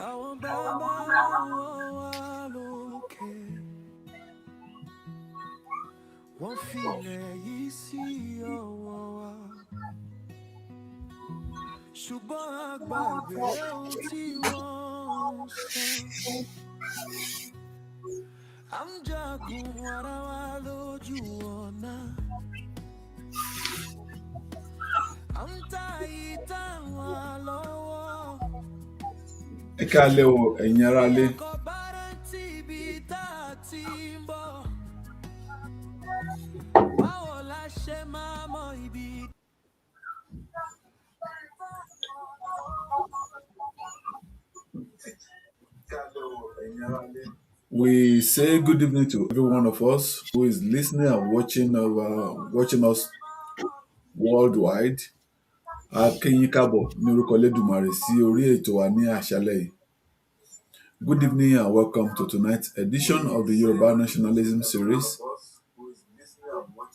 Àwọn bàbá wọn wà lókè, wọ́n filẹ̀ yìí sí ọwọ́ wa. Ṣùgbọ́n àgbàgbé ohun tí wọ́n sọ. À ń jagun ara wa lójú ọ̀nà. À ń ta ìtàn wa lọ́wọ́. Ẹ káalẹ́ o ẹ̀yin aráalé. Ọkọ̀ bá rántí ibi tá a ti ń bọ̀. Báwo la ṣe máa mọ ibi? We say good evening to every one of us who is listening and watching us worldwide. A kí yín káàbọ̀ ní orúkọ Olódùmarè sí orí ètò wa ní àṣálẹ́ yìí. Good evening and welcome to tonight's edition of the Yoruba Nationalism series.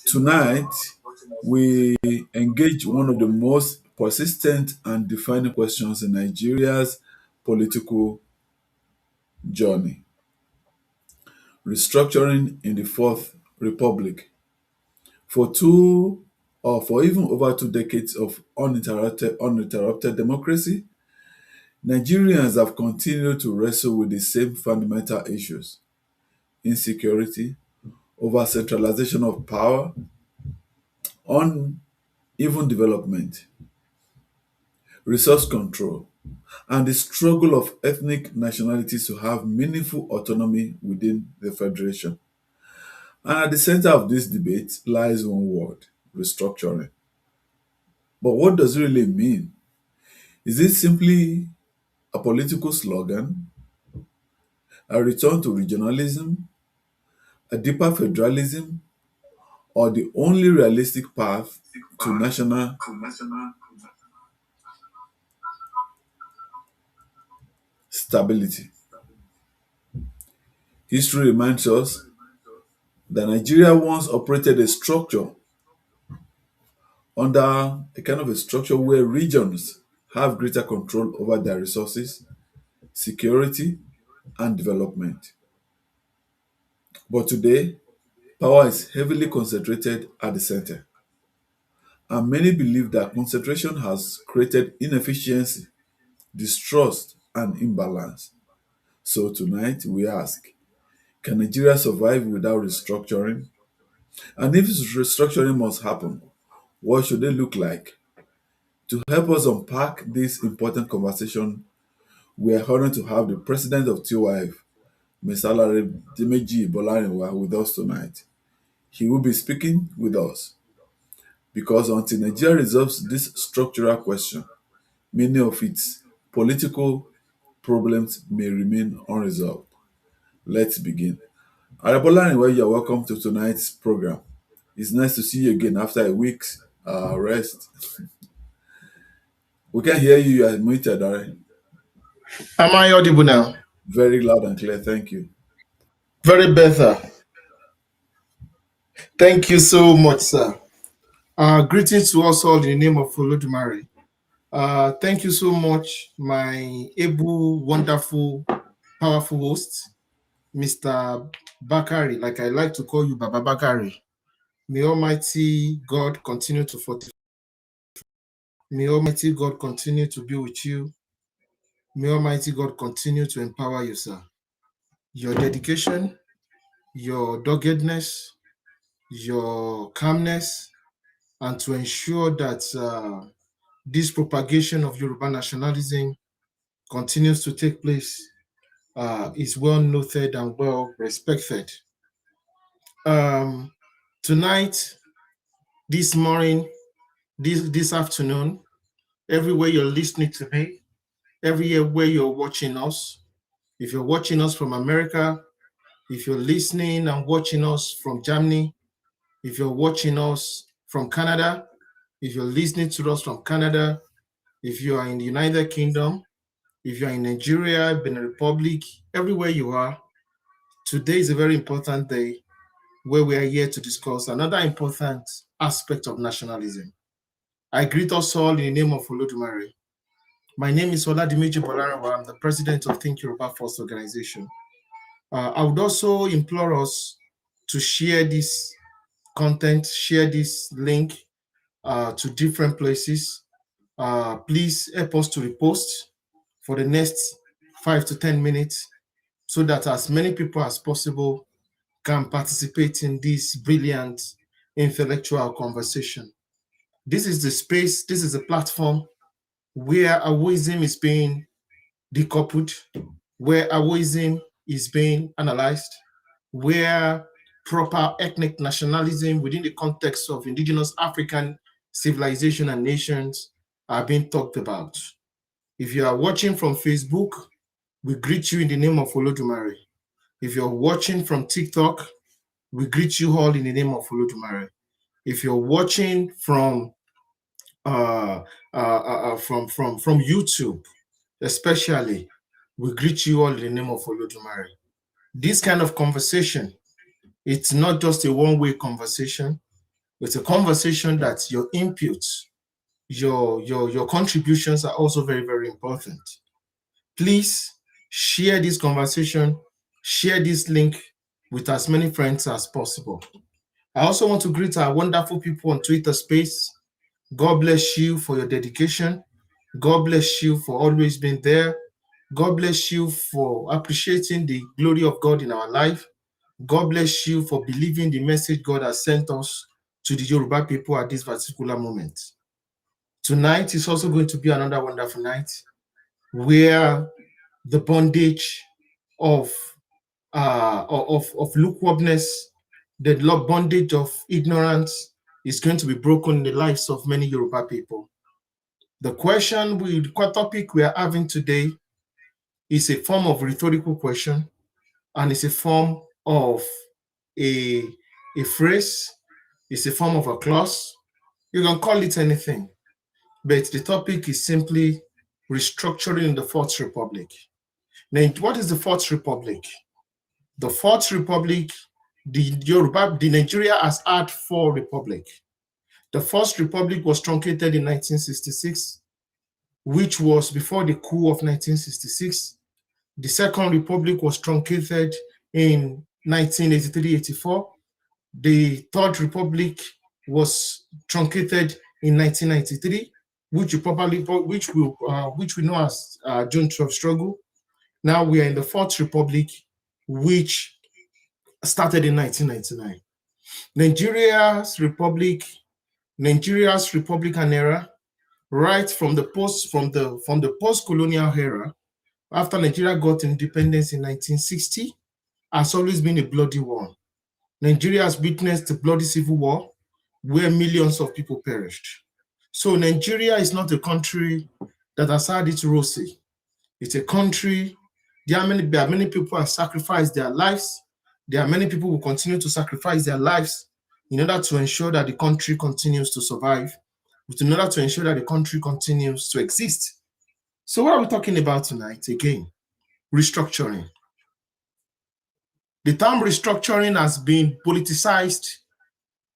Tonight, we engage one of the most persistent and defining questions in Nigeria's political journey. Restructuring in the Fourth Republic. For even over 2 decades of uninterrupted democracy, Nigerians have continued to wrestle with the same fundamental issues: insecurity, over-centralization of power, uneven development, resource control, and the struggle of ethnic nationalities to have meaningful autonomy within the federation. And at the center of this debate lies one word: restructuring. But what does it really mean? Is it simply a political slogan, a return to regionalism, a deeper federalism, or the only realistic path to national stability? History reminds us that Nigeria once operated under a kind of a structure where regions have greater control over their resources, security, and development. But today, power is heavily concentrated at the center, and many believe that concentration has created inefficiency, distrust, and imbalance. So tonight, we ask, can Nigeria survive without restructuring? And if restructuring must happen, what should it look like? To help us unpack this important conversation, we are honored to have the president of TYF, Ms. Oladimeji Bolarinwa, with us tonight. He will be speaking with us because until Nigeria resolves this structural question, many of its political problems may remain unresolved. Let's begin. Bolarinwa, you are welcome to tonight's program. It's nice to see you again after a week's rest. We can hear you. You are muted, Dare. Am I audible now? Very loud and clear. Thank you. Very better. Thank you so much, sir. Greetings to us all in the name of Olodumare. Thank you so much, my able, wonderful, powerful host, Mr. Bakari, like I like to call you, Baba Bakari. May Almighty God continue to fortify. May Almighty God continue to be with you. May Almighty God continue to empower you, sir. Your dedication, your doggedness, your calmness, and to ensure that this propagation of Yoruba nationalism continues to take place is well noted and well respected. Tonight, this morning, this afternoon, everywhere you're listening to me, everywhere you're watching us, if you're watching us from America, if you're listening and watching us from Germany, if you're watching us from Canada, if you're listening to us from Canada, if you are in the United Kingdom, if you are in Nigeria, Benin Republic, everywhere you are, today is a very important day where we are here to discuss another important aspect of nationalism. I greet us all in the name of Olodumare. My name is Oladimeji Bolarinwa. I'm the president of Think Yoruba First organization. I would also implore us to share this content, share this link to different places. Please help us to repost for the next 5 to 10 minutes so that as many people as possible can participate in this brilliant intellectual conversation. This is the space, this is the platform where Awoism is being decoupled, where Awoism is being analyzed, where proper ethnic nationalism within the context of indigenous African civilization and nations are being talked about. If you are watching from Facebook, we greet you in the name of Olodumare. If you're watching from TikTok, we greet you all in the name of Olodumare. If you're watching from YouTube, especially, we greet you all in the name of Olodumare. This kind of conversation, it's not just a one-way conversation. It's a conversation that your inputs, your contributions are also very, very important. Please share this conversation, share this link with as many friends as possible. I also want to greet our wonderful people on Twitter space. God bless you for your dedication. God bless you for always being there. God bless you for appreciating the glory of God in our life. God bless you for believing the message God has sent us to the Yoruba people at this particular moment. Tonight is also going to be another wonderful night where the bondage of lukewarmness, the bondage of ignorance is going to be broken in the lives of many Yoruba people. The topic we are having today is a form of rhetorical question, and it's a form of a phrase, it's a form of a clause. You can call it anything, but the topic is simply restructuring in the Fourth Republic. Now, what is the Fourth Republic? The Fourth Republic, the Nigeria has had 4 republics. The First Republic was truncated in 1966, which was before the coup of 1966. The Second Republic was truncated in 1983-84. The Third Republic was truncated in 1993, which we know as June 12 struggle. Now we are in the Fourth Republic, which started in 1999. Nigeria's Republican era, right from the post-colonial era, after Nigeria got independence in 1960, has always been a bloody one. Nigeria has witnessed a bloody civil war where millions of people perished. So Nigeria is not a country that has had its rosy. It's a country, there are many people who have sacrificed their lives. There are many people who continue to sacrifice their lives in order to ensure that the country continues to survive, in order to ensure that the country continues to exist. So what are we talking about tonight? Again, restructuring. The term restructuring has been politicized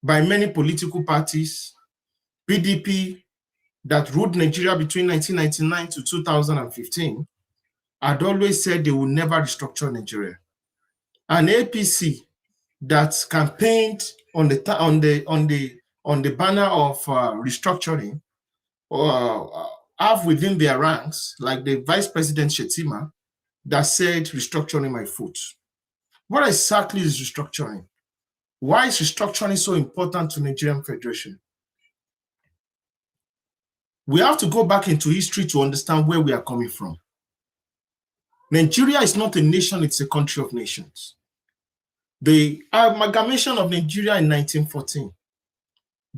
by many political parties. PDP, that ruled Nigeria between 1999 to 2015, had always said they will never restructure Nigeria. And APC, that campaigned on the banner of restructuring, have within their ranks, like the Vice President Shetima, that said restructuring my foot. What exactly is restructuring? Why is restructuring so important to Nigerian Federation? We have to go back into history to understand where we are coming from. Nigeria is not a nation, it's a country of nations. The amalgamation of Nigeria in 1914,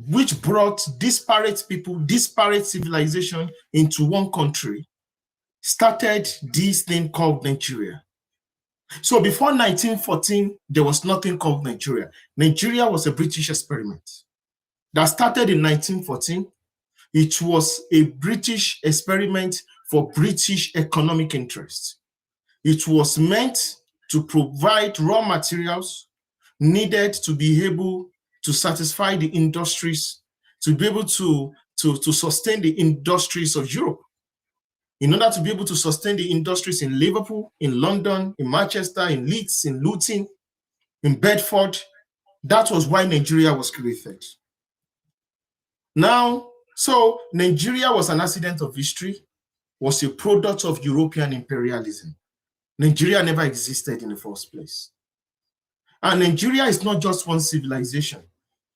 which brought disparate people, disparate civilization into one country, started this thing called Nigeria. So before 1914, there was nothing called Nigeria. Nigeria was a British experiment that started in 1914. It was a British experiment for British economic interests. It was meant to provide raw materials needed to be able to satisfy the industries, to be able to sustain the industries of Europe. in order to be able to sustain the industries in Liverpool, in London, in Manchester, in Leeds, in Luton, in Bedford. That was why Nigeria was created. Now, so Nigeria was an accident of history, was a product of European imperialism. Nigeria never existed in the first place. And Nigeria is not just one civilization,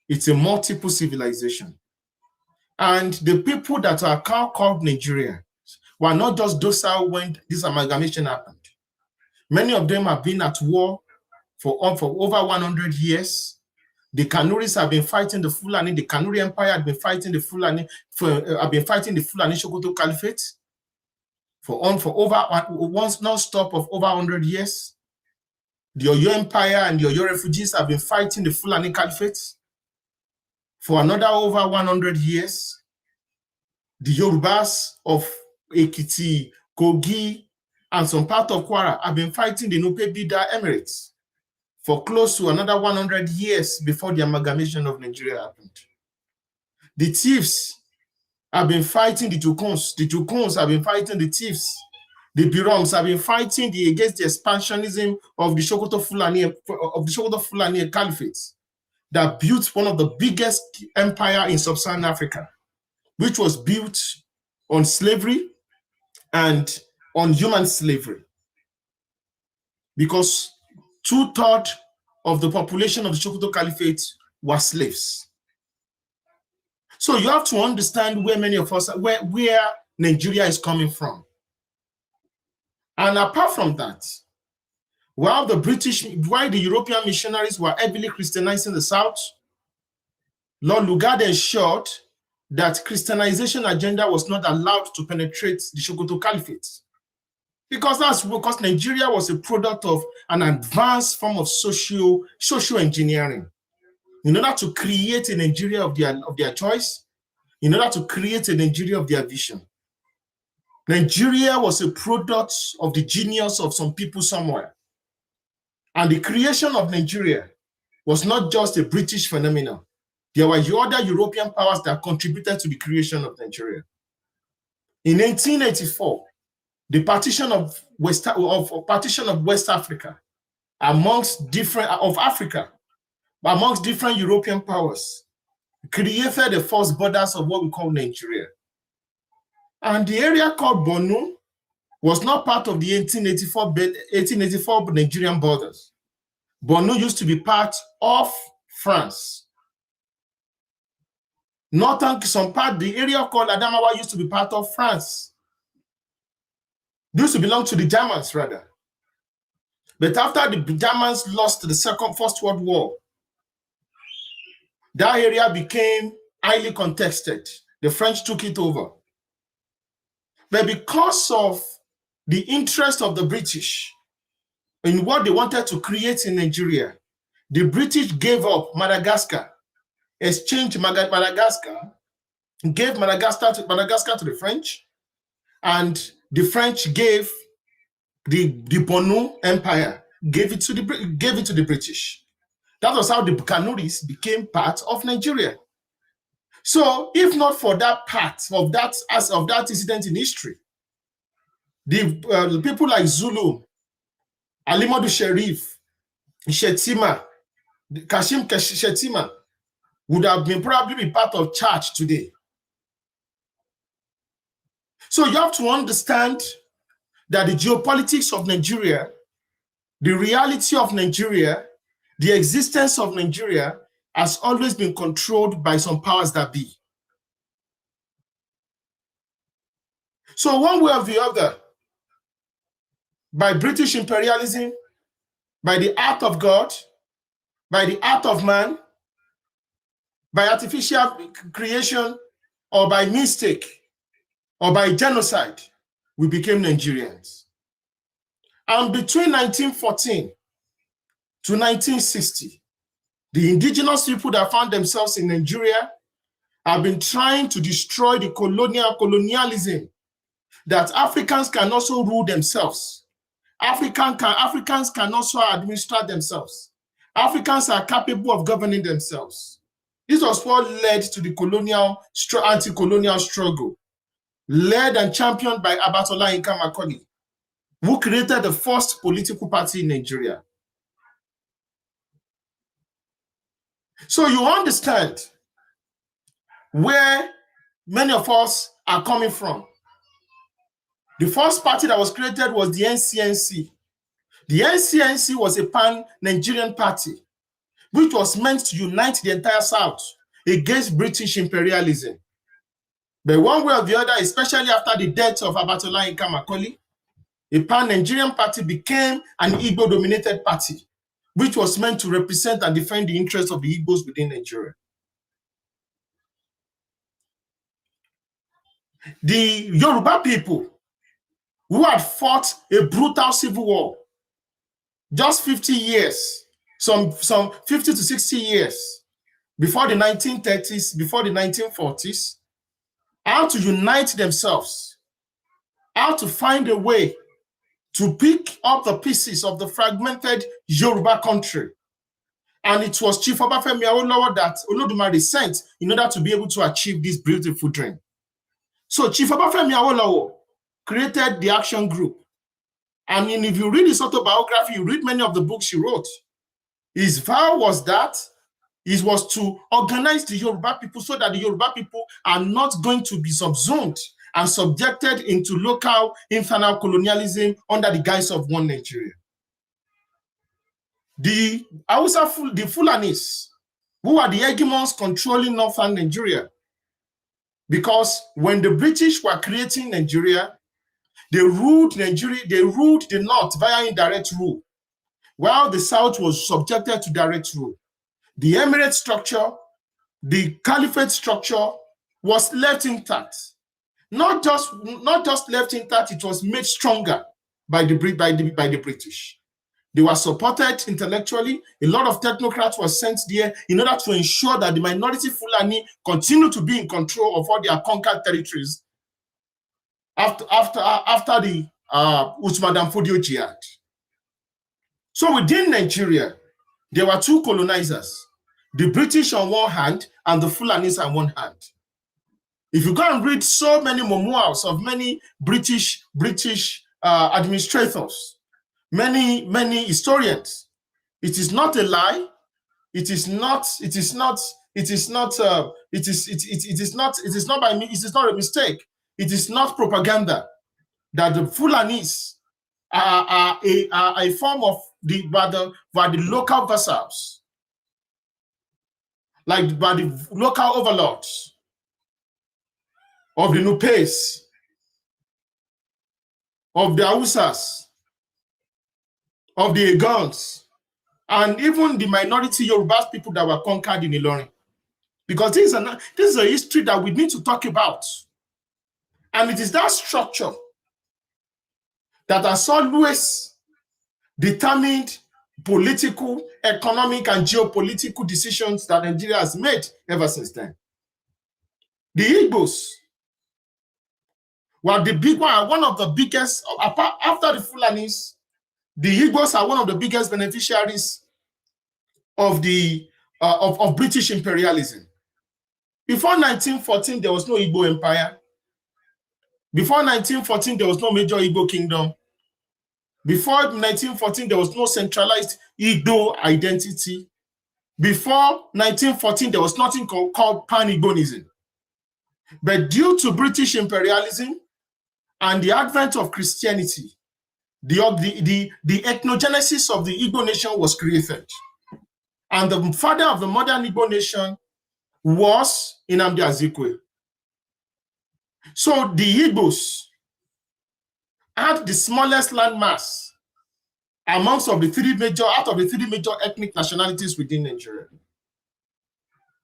it's a multiple civilization. And the people that are called Nigeria were not just docile when this amalgamation happened. Many of them have been at war for over 100 years. The Kanuris have been fighting the Fulani. The Kanuri Empire had been fighting the Fulani Sokoto Caliphate for over once non-stop of over 100 years. The Oyo Empire and the Oyo refugees have been fighting the Fulani Caliphate for another over 100 years. The Yorubas of Ekiti, Kogi, and some part of Kwara have been fighting the Nupe Bida Emirates for close to another 100 years before the amalgamation of Nigeria happened. The chiefs have been fighting the Tukuns. The Tukuns have been fighting the chiefs. The Biroms have been fighting against the expansionism of the Sokoto Fulani Caliphate that built one of the biggest empire in sub-Saharan Africa, which was built on slavery and on human slavery. Because 2/3 of the population of the Sokoto Caliphate were slaves. So you have to understand where many of us, where Nigeria is coming from. And apart from that, while the European missionaries were heavily Christianizing the South, Lord Lugard ensured that Christianization agenda was not allowed to penetrate the Sokoto Caliphate. Because Nigeria was a product of an advanced form of social engineering. In order to create a Nigeria of their choice, in order to create a Nigeria of their vision. Nigeria was a product of the genius of some people somewhere. And the creation of Nigeria was not just a British phenomenon. There were other European powers that contributed to the creation of Nigeria. In 1884, the partition of West Africa amongst different European powers created the first borders of what we call Nigeria. And the area called Borno was not part of the 1884 Nigerian borders. Borno used to be part of France. The area called Adamawa used to be part of France. It used to belong to the Germans, rather. But after the Germans lost the First World War, that area became highly contested. The French took it over. But because of the interest of the British in what they wanted to create in Nigeria, the British gave up Madagascar, exchanged Madagascar, gave Madagascar to the French, and the French gave the Borno Empire, gave it to the British. That was how the Kanuris became part of Nigeria. So, if not for that part of that incident in history, the people like Zulu, Alimadu Sherif, Shetima, Kashim Shetima would have been probably part of church today. So you have to understand that the geopolitics of Nigeria, the reality of Nigeria, the existence of Nigeria has always been controlled by some powers that be. So one way or the other, by British imperialism, by the act of God, by the act of man, by artificial creation, or by mistake, or by genocide, we became Nigerians. And between 1914 to 1960, the indigenous people that found themselves in Nigeria have been trying to destroy the colonialism that Africans can also rule themselves. Africans can also administer themselves. Africans are capable of governing themselves. This was what led to the anti-colonial struggle. led and championed by Olayinka Macaulay, who created the first political party in Nigeria. So you understand where many of us are coming from. The first party that was created was the NCNC. The NCNC was a pan-Nigerian party which was meant to unite the entire South against British imperialism. But one way or the other, especially after the death of Olayinka Macaulay, a pan-Nigerian party became an Igbo-dominated party, which was meant to represent and defend the interests of the Igbos within Nigeria. The Yoruba people, who had fought a brutal civil war, just 50 years, some 50 to 60 years before the 1930s, before the 1940s, how to unite themselves, how to find a way to pick up the pieces of the fragmented Yoruba country. And it was Chief Obafemi Awolowo that Olodumare sent in order to be able to achieve this beautiful dream. So Chief Obafemi Awolowo created the action group. And if you read his autobiography, you read many of the books he wrote, his vow was that it was to organize the Yoruba people so that the Yoruba people are not going to be subsumed and subjected into local internal colonialism under the guise of one Nigeria. The Fulanis, who are the hegemons controlling northern Nigeria, because when the British were creating Nigeria, they ruled Nigeria, they ruled the north via indirect rule, while the south was subjected to direct rule. The emirate structure, the caliphate structure was left intact. Not just left intact, it was made stronger by the British. They were supported intellectually. A lot of technocrats were sent there in order to ensure that the minority Fulani continue to be in control of all their conquered territories after the Usman Dan Fodio Jihad. So within Nigeria, there were two colonizers, the British on one hand and the Fulanis on one hand. If you go and read so many memoirs of many British administrators, many historians, it is not a lie. It is not a mistake. It is not propaganda that the Fulanis are a form of the local vassals, like by the local overlords of the Nupes, of the Hausas, of the Egons, and even the minority Yoruba people that were conquered in Ilorin. Because this is a history that we need to talk about. And it is that structure that has always determined political, economic, and geopolitical decisions that Nigeria has made ever since then. The Igbos were one of the biggest, after the Fulanis, the Igbos are one of the biggest beneficiaries of of British imperialism. Before 1914, there was no Igbo empire. Before 1914, there was no major Igbo kingdom. Before 1914, there was no centralized Igbo identity. Before 1914, there was nothing called pan-Igbonism. But due to British imperialism and the advent of Christianity, the ethnogenesis of the Igbo nation was created. And the father of the modern Igbo nation was Nnamdi Azikiwe. So the Igbos had the smallest landmass out of the three major ethnic nationalities within Nigeria.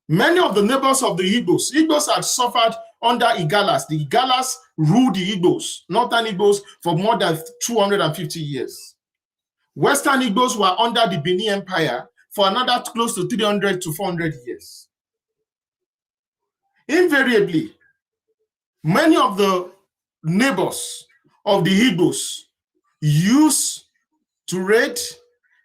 Many of the neighbors of the Igbos had suffered under Igalas. The Igalas ruled the Igbos, northern Igbos, for more than 250 years. Western Igbos were under the Benin Empire for another close to 300 to 400 years. Invariably, many of the neighbors of the Igbos used to raid,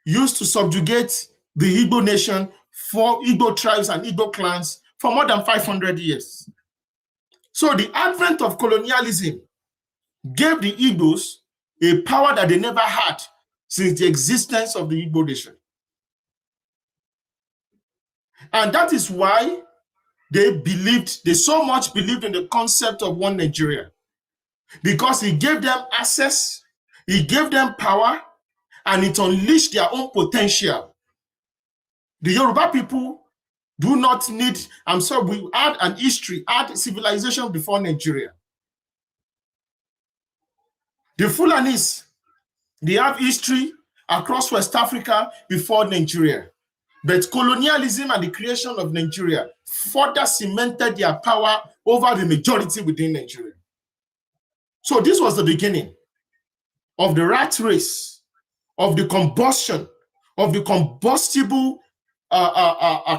used to subjugate the Igbo nation for Igbo tribes and Igbo clans for more than 500 years. So the advent of colonialism gave the Igbos a power that they never had since the existence of the Igbo nation. And that is why they so much believed in the concept of one Nigeria, because it gave them access, it gave them power, and it unleashed their own potential. The Yoruba people do not need, I'm sorry, we had an history, had civilization before Nigeria. The Fulanis, they have history across West Africa before Nigeria. But colonialism and the creation of Nigeria further cemented their power over the majority within Nigeria. So this was the beginning of the rat race, of the combustion, of the combustible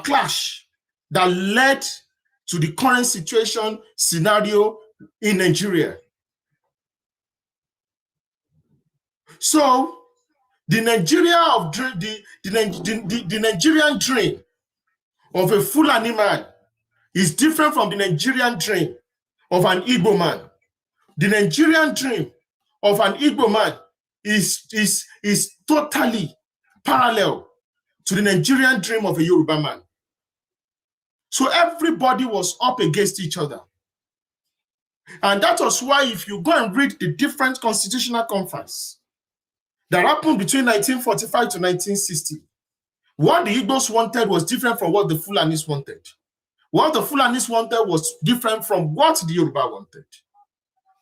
clash that led to the current scenario in Nigeria. So the Nigerian dream of a Fulani man is different from the Nigerian dream of an Igbo man. The Nigerian dream of an Igbo man is totally parallel to the Nigerian dream of a Yoruba man. So everybody was up against each other. And that was why, if you go and read the different constitutional conference that happened between 1945 to 1960, what the Igbos wanted was different from what the Fulanis wanted. What the Fulanis wanted was different from what the Yoruba wanted.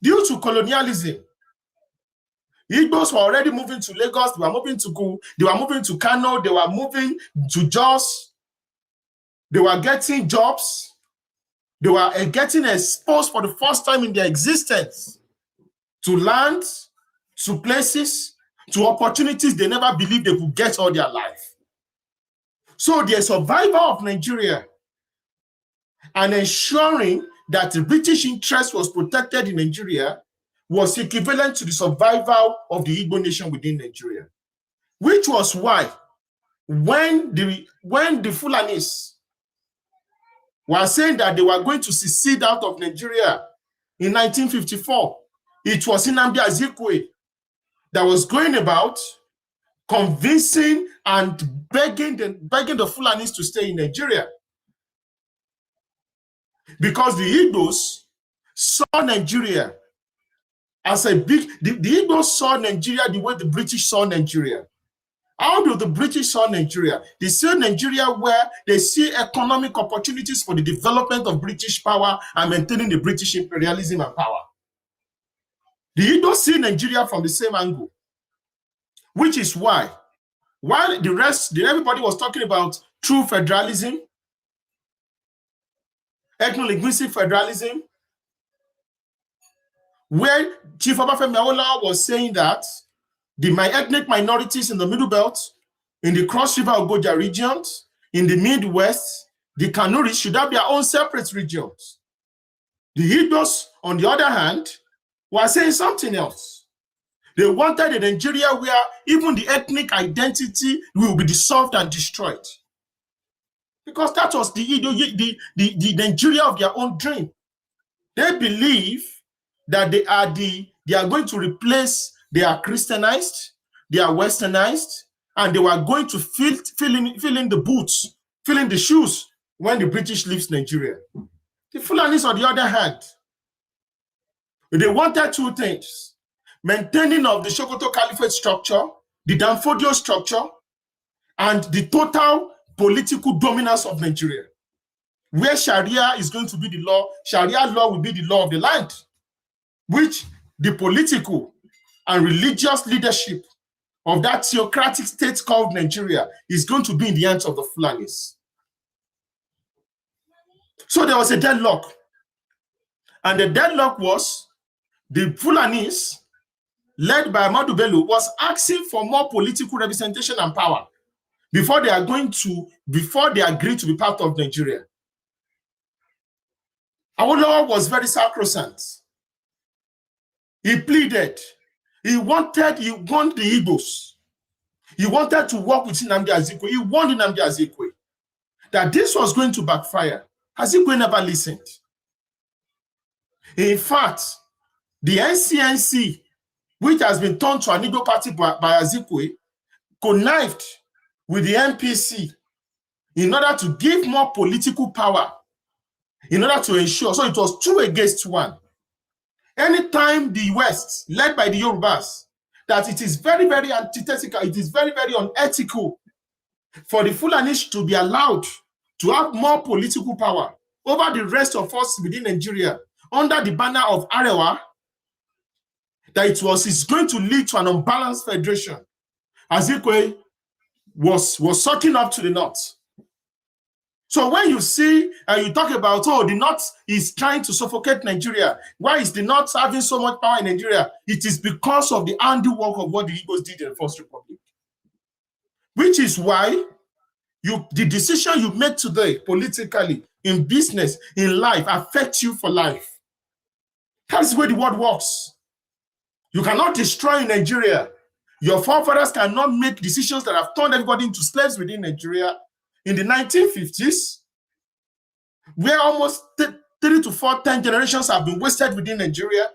Due to colonialism, Igbos were already moving to Lagos, they were moving to Kano, they were moving to Jos, they were getting jobs, they were getting exposed for the first time in their existence to lands, to places, to opportunities they never believed they could get all their life. So the survival of Nigeria and ensuring that the British interest was protected in Nigeria was equivalent to the survival of the Igbo nation within Nigeria, which was why when the Fulanis were saying that they were going to secede out of Nigeria in 1954, it was Nnamdi Azikiwe that was going about convincing and begging the Fulanis to stay in Nigeria. Because the Igbos saw Nigeria as a the Igbos saw Nigeria the way the British saw Nigeria. How do the British saw Nigeria? They see Nigeria where they see economic opportunities for the development of British power and maintaining the British imperialism and power. The Igbos see Nigeria from the same angle, which is why, while everybody was talking about true federalism, ethno-linguistic federalism, where Chief Obafemi Awolowo was saying that the ethnic minorities in the Middle Belt, in the Cross River Ogoja regions, in the Midwest, the Kanuris should have their own separate regions. The Igbos, on the other hand, were saying something else. They wanted a Nigeria where even the ethnic identity will be dissolved and destroyed. Because that was the Nigeria of their own dream. They believe that they are going to replace, they are Christianized, they are Westernized, and they were going to fill in the boots, fill in the shoes when the British leaves Nigeria. The Fulanis, on the other hand, they wanted two things: maintaining of the Sokoto Caliphate structure, the Danfodio structure, and the total political dominance of Nigeria, where Sharia is going to be the law. Sharia law will be the law of the land, which the political and religious leadership of that theocratic state called Nigeria is going to be in the hands of the Fulanis. So there was a deadlock. And the deadlock was the Fulanis, led by Ahmadu Bello, was asking for more political representation and power before they agree to be part of Nigeria. Awolowo was very sacrosanct. He pleaded. He wanted the Igbos. He wanted to work with Nnamdi Azikiwe. He warned Nnamdi Azikiwe that this was going to backfire. Azikiwe never listened. In fact, the NCNC, which has been turned to an Igbo party by Azikwe, connived with the MPC in order to give more political power, in order to ensure, so it was 2 against 1. Anytime the West, led by the Yorubas, that it is very, very antithetical, it is very, very unethical for the Fulanis to be allowed to have more political power over the rest of us within Nigeria under the banner of Arewa, that it's going to lead to an unbalanced federation. Azikwe was sucking up to the North. So when you see and you talk about, oh, the North is trying to suffocate Nigeria, why is the North having so much power in Nigeria? It is because of the handiwork of what the Igbos did in the First Republic. Which is why the decision you make today, politically, in business, in life, affects you for life. That's the way the world works. You cannot destroy Nigeria. Your forefathers cannot make decisions that have turned everybody into slaves within Nigeria. In the 1950s, where almost 3 to 4, 10 generations have been wasted within Nigeria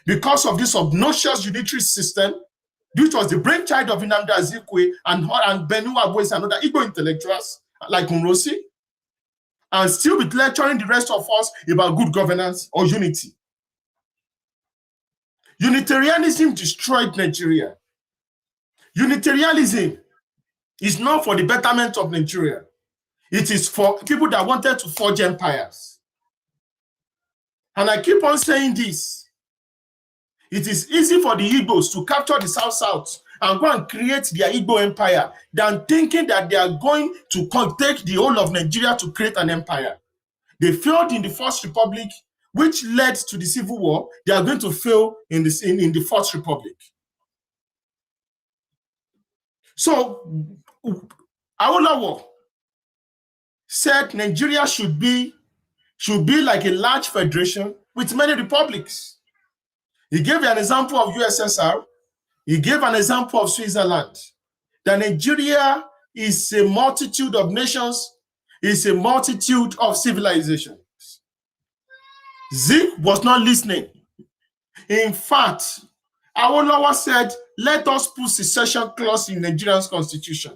because of this obnoxious judiciary system, which was the brainchild of Nnamdi Azikiwe and Benue Agboese and other Igbo intellectuals like Nrosi, and still be lecturing the rest of us about good governance or unity. Unitarianism destroyed Nigeria. Unitarianism is not for the betterment of Nigeria. It is for people that wanted to forge empires. And I keep on saying this. It is easy for the Igbos to capture the South and go and create their Igbo empire than thinking that they are going to take the whole of Nigeria to create an empire. They failed in the First Republic, which led to the Civil War. They are going to fail in the Fourth Republic. So, Awolowo said Nigeria should be like a large federation with many republics. He gave an example of USSR. He gave an example of Switzerland. That Nigeria is a multitude of nations, is a multitude of civilizations. Zik was not listening. In fact, Awolowo said, let us put secession clause in Nigeria's constitution,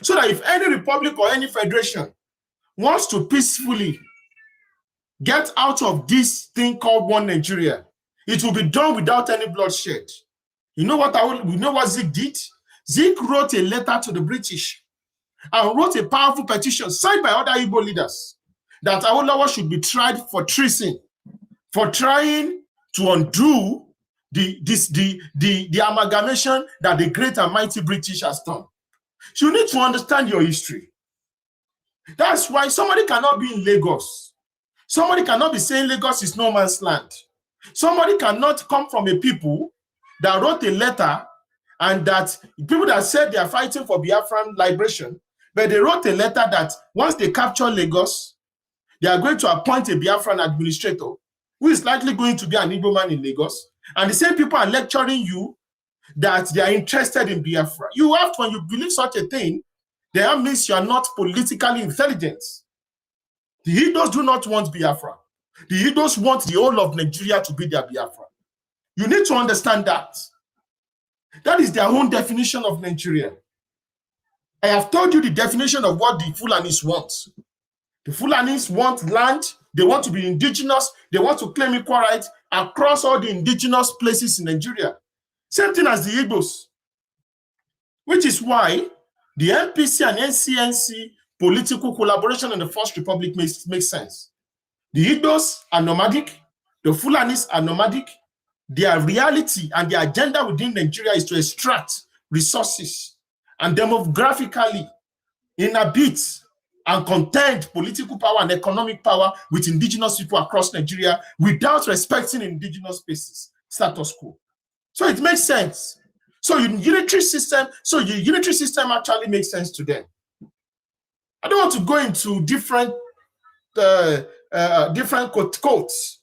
so that if any republic or any federation wants to peacefully get out of this thing called one Nigeria, it will be done without any bloodshed. You know what Zik did? Zik wrote a letter to the British and wrote a powerful petition signed by other Igbo leaders that Awolowo should be tried for treason, for trying to undo the amalgamation that the great and mighty British has done. So you need to understand your history. That's why somebody cannot be in Lagos. Somebody cannot be saying Lagos is no man's land. Somebody cannot come from a people that wrote a letter and that people that said they are fighting for Biafran liberation, but they wrote a letter that once they capture Lagos, they are going to appoint a Biafran administrator who is likely going to be an Igbo man in Lagos. And the same people are lecturing you that they are interested in Biafra. You have to, when you believe such a thing, that means you are not politically intelligent. The Igbos do not want Biafra. The Igbos want the whole of Nigeria to be their Biafra. You need to understand that. That is their own definition of Nigeria. I have told you the definition of what the Fulanis want. The Fulanis want land. They want to be indigenous. They want to claim equal rights across all the indigenous places in Nigeria. Same thing as the Igbos. Which is why the MPC and NCNC political collaboration in the First Republic makes sense. The Igbos are nomadic. The Fulanis are nomadic. Their reality and their agenda within Nigeria is to extract resources and demographically inhabit and contend political power and economic power with indigenous people across Nigeria without respecting indigenous spaces, status quo. So it makes sense. So your unitary system actually makes sense to them. I don't want to go into different quotes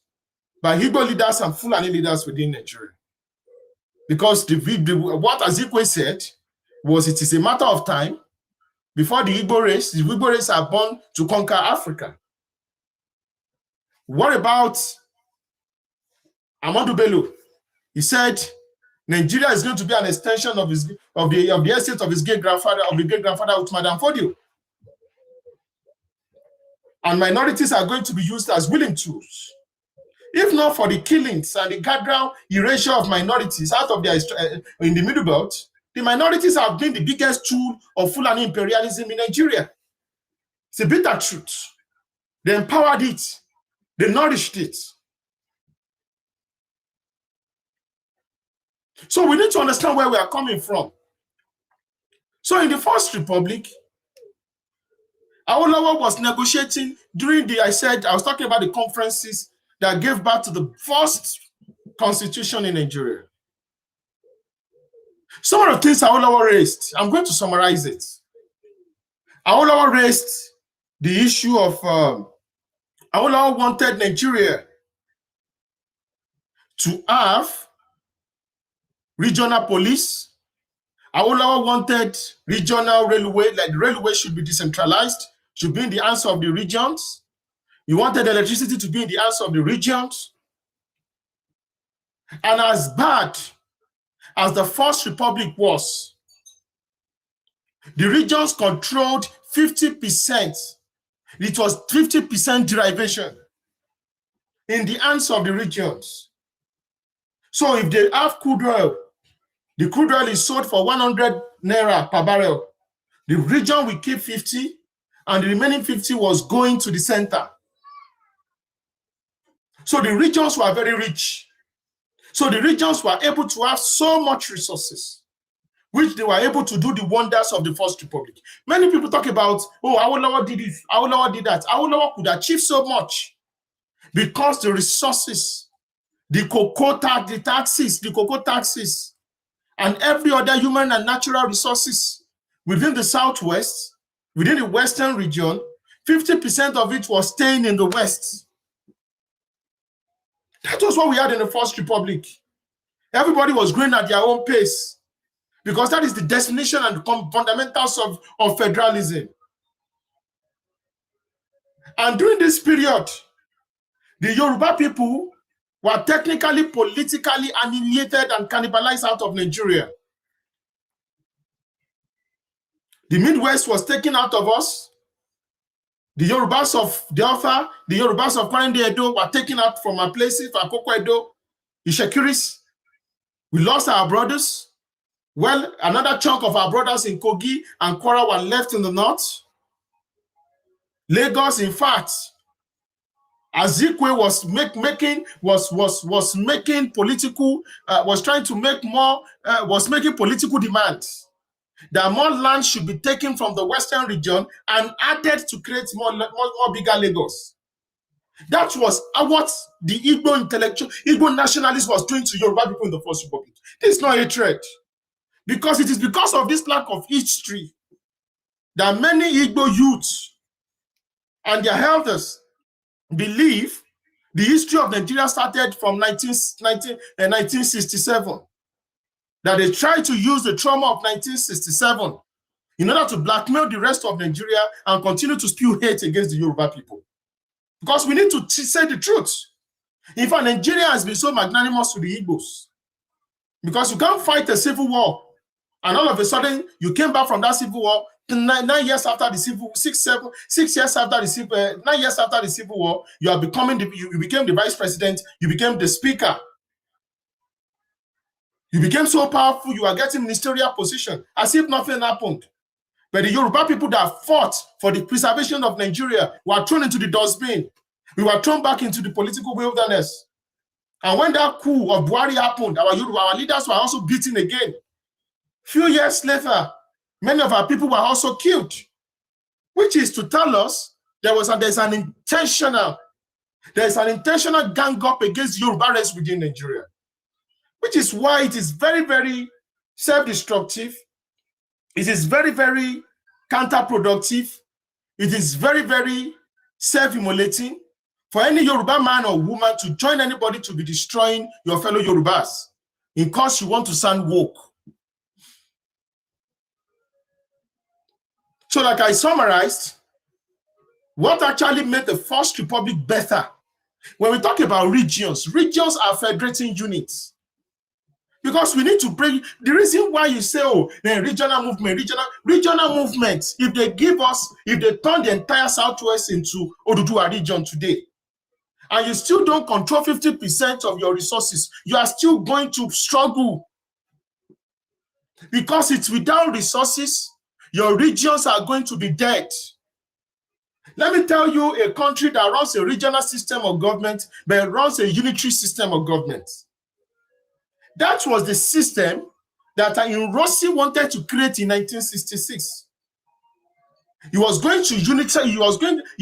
by Igbo leaders and Fulani leaders within Nigeria. Because what Azikwe said was it is a matter of time before the Igbo race are born to conquer Africa. What about Amadou Bello, he said Nigeria is going to be an extension of the estate of his great grandfather, Uthman Fodio. And minorities are going to be used as willing tools. If not for the killings and the gradual erasure of minorities out of their in the Middle Belt, the minorities have been the biggest tool of Fulani imperialism in Nigeria. It's a bitter truth. They empowered it. They nourished it. So we need to understand where we are coming from. So in the First Republic, Awolowo was negotiating during I was talking about the conferences that gave birth to the first constitution in Nigeria. Some of the things Awolowo raised, I'm going to summarize it. Awolowo raised the issue of Awolowo wanted Nigeria to have regional police. Awolowo wanted regional railway, like the railway should be decentralized, should be in the hands of the regions. He wanted electricity to be in the hands of the regions. And as bad as the First Republic was, the regions controlled 50%. It was 50% derivation in the hands of the regions. So if they have crude oil, the crude oil is sold for 100 naira per barrel. The region will keep 50, and the remaining 50 was going to the center. So the regions were very rich. So the regions were able to have so much resources, which they were able to do the wonders of the First Republic. Many people talk about, oh, Awolowo did this, Awolowo did that. Awolowo could achieve so much because the resources, the cocoa taxes, and every other human and natural resources within the Southwest, within the Western region, 50% of it was staying in the West. That was what we had in the First Republic. Everybody was growing at their own pace because that is the definition and the fundamentals of federalism. And during this period, the Yoruba people were technically, politically annihilated and cannibalized out of Nigeria. The Midwest was taken out of us. The Yorubas of Delta, the Yorubas of Kwarende Edo were taken out from our places, Akoko Edo, Ishekiris. We lost our brothers. Well, another chunk of our brothers in Kogi and Kwara were left in the north. Lagos, in fact, Azikwe was making political, was trying to make more, was making political demands that more land should be taken from the Western region and added to create more bigger Lagos. That was what the Igbo intellectual, Igbo nationalist was doing to Yoruba people in the First Republic. This is not a threat. Because it is because of this lack of history that many Igbo youths and their elders believe the history of Nigeria started from 1967. That they tried to use the trauma of 1967 in order to blackmail the rest of Nigeria and continue to spew hate against the Yoruba people. Because we need to say the truth. In fact, Nigeria has been so magnanimous to the Igbos. Because you can't fight a civil war and all of a sudden you came back from that civil war 9 years after the civil, 6 years after the civil, 9 years after the civil war, you became the vice president, you became the speaker. You became so powerful, you are getting ministerial position as if nothing happened. But the Yoruba people that fought for the preservation of Nigeria were thrown into the dustbin. We were thrown back into the political wilderness. And when that coup of Buhari happened, our leaders were also beaten again. Few years later, many of our people were also killed, which is to tell us there's an intentional gang up against Yoruba race within Nigeria, which is why it is very, very self-destructive. It is very, very counterproductive. It is very, very self-immolating for any Yoruba man or woman to join anybody to be destroying your fellow Yorubas because you want to sound woke. So like I summarized, what actually made the First Republic better When we talk about regions, regions are federating units. Because we need to bring the reason why you say, oh, the regional movements, if they turn the entire Southwest into Oduduwa region today, and you still don't control 50% of your resources, you are still going to struggle. Because it's without resources, your regions are going to be dead. Let me tell you a country that runs a regional system of government, but runs a unitary system of government. That was the system that Rossi wanted to create in 1966. He was going to unify, he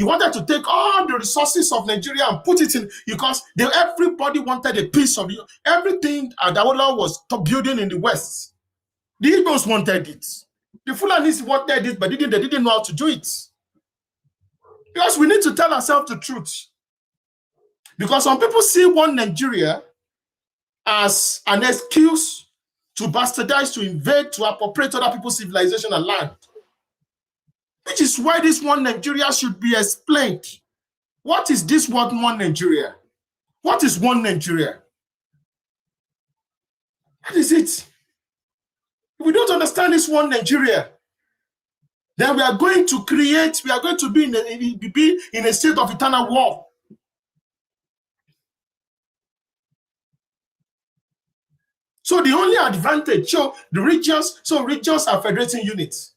wanted to take all the resources of Nigeria and put it in, because everybody wanted a piece of it. Everything Adaola was building in the West. The Igbos wanted it. The Fulanis wanted it, but they didn't know how to do it. Because we need to tell ourselves the truth. Because some people see one Nigeria as an excuse to bastardize, to invade, to appropriate other people's civilization and land. Which is why this one Nigeria should be explained. What is this word one Nigeria? What is one Nigeria? What is it? If we don't understand this one Nigeria, then we are going to be in a state of eternal war. So the only advantage, regions are federating units.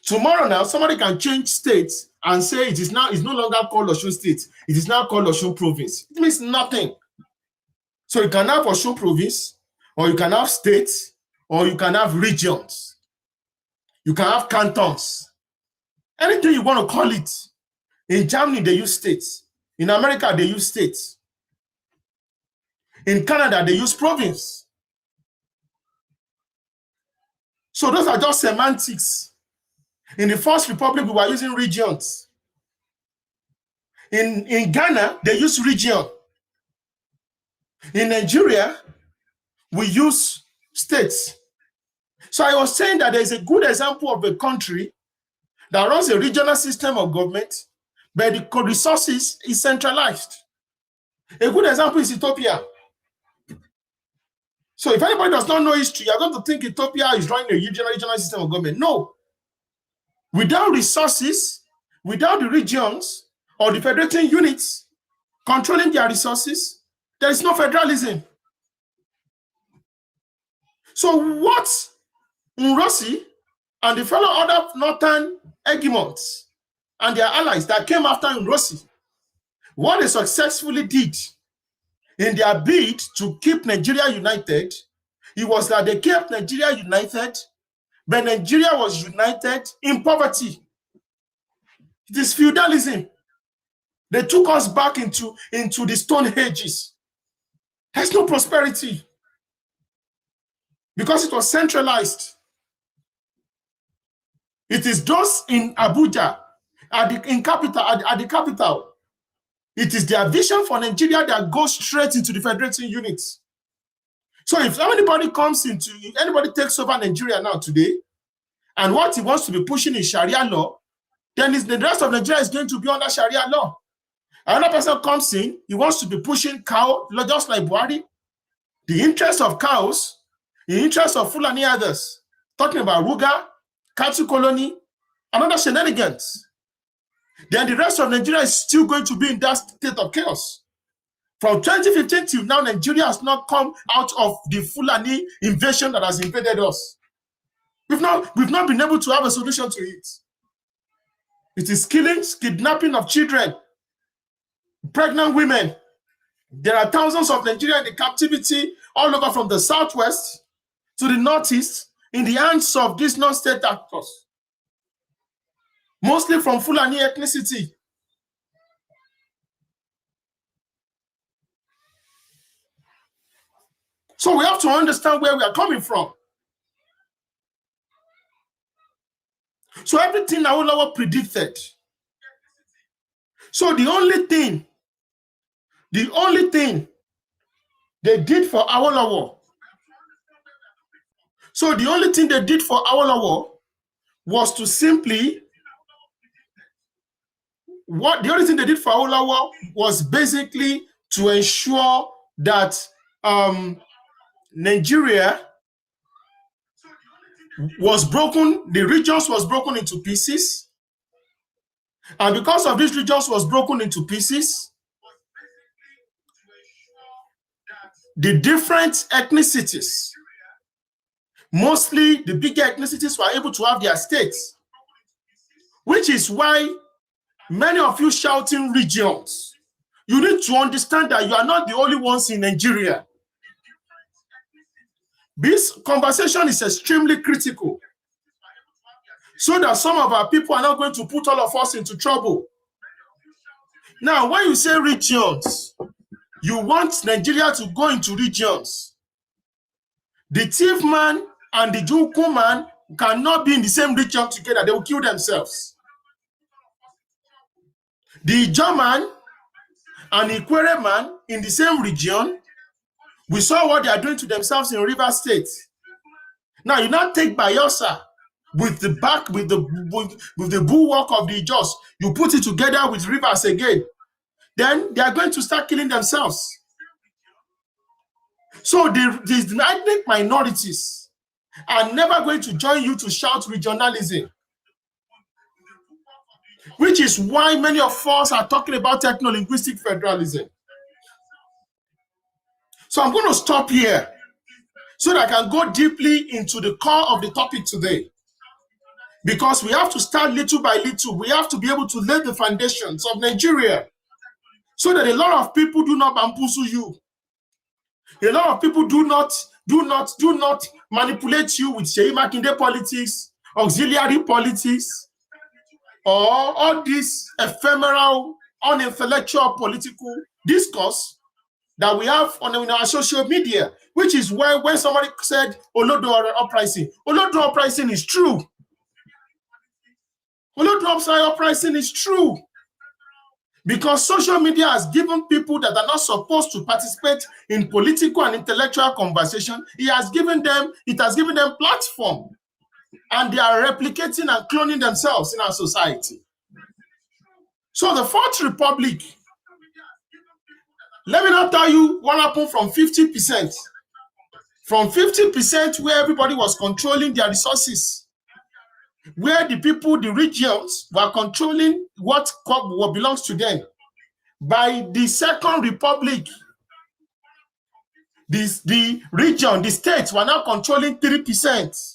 Tomorrow now, somebody can change states and say it's no longer called Osun State. It is now called Osun Province. It means nothing. So you can have Osun Province, or you can have states, or you can have regions. You can have cantons. Anything you want to call it. In Germany, they use states. In America, they use states. In Canada, they use province. So those are just semantics. In the First Republic, we were using regions. In Ghana, they use region. In Nigeria, we use states. So I was saying that there is a good example of a country that runs a regional system of government, but the resources is centralized. A good example is Ethiopia. So if anybody does not know history, you're going to think Ethiopia is running a regional system of government. No. Without resources, without the regions or the federating units controlling their resources, there is no federalism. So what Nrosi and the fellow other northern hegemons and their allies that came after Nrosi, what they successfully did in their bid to keep Nigeria united, it was that they kept Nigeria united, but Nigeria was united in poverty. It is feudalism. They took us back into the Stone Ages. There's no prosperity because it was centralized. It is those in Abuja, at the capital. It is their vision for Nigeria that goes straight into the federating units. So if anybody takes over Nigeria now today, and what he wants to be pushing is Sharia law, then the rest of Nigeria is going to be under Sharia law. Another person comes in, he wants to be pushing cow, just like Buhari. The interest of cows, the interest of Fulani others, talking about Ruga, cattle colony, and other shenanigans. Then the rest of Nigeria is still going to be in that state of chaos. From 2015 till now, Nigeria has not come out of the Fulani invasion that has invaded us. We've not been able to have a solution to it. It is killings, kidnapping of children, pregnant women. There are thousands of Nigerians in captivity all over from the southwest to the northeast in the hands of these non-state actors, mostly from Fulani ethnicity. So we have to understand where we are coming from. So everything Awolowo predicted. So the only thing they did for Awolowo, was to simply, the only thing they did for Awolowo was basically to ensure that Nigeria was broken, the regions was broken into pieces. And because of these regions was broken into pieces, the different ethnicities, mostly the bigger ethnicities, were able to have their states, which is why many of you shouting regions, you need to understand that you are not the only ones in Nigeria. This conversation is extremely critical so that some of our people are not going to put all of us into trouble. Now, when you say regions, you want Nigeria to go into regions. The thief man and the Juku man cannot be in the same region together. They will kill themselves. The German and the Ikwere man in the same region, we saw what they are doing to themselves in River State. Now, you not take Bayelsa with the back, with the bulwark of the Jos, you put it together with Rivers again. Then they are going to start killing themselves. So the ethnic minorities are never going to join you to shout regionalism, which is why many of us are talking about ethno-linguistic federalism. So I'm going to stop here so that I can go deeply into the core of the topic today. Because we have to start little by little. We have to be able to lay the foundations of Nigeria so that a lot of people do not bamboozle you. A lot of people do not manipulate you with Seyi Makinde politics, auxiliary politics, or all this ephemeral, unintellectual political discourse that we have on our social media, which is why when somebody said Olodo uprising is true. Olodo uprising is true. Because social media has given people that are not supposed to participate in political and intellectual conversation, it has given them platform. And they are replicating and cloning themselves in our society. So the Fourth Republic, let me not tell you what happened from 50%. From 50% where everybody was controlling their resources, where the people, the regions, were controlling what belongs to them. By the Second Republic, the region, the states were now controlling 3%.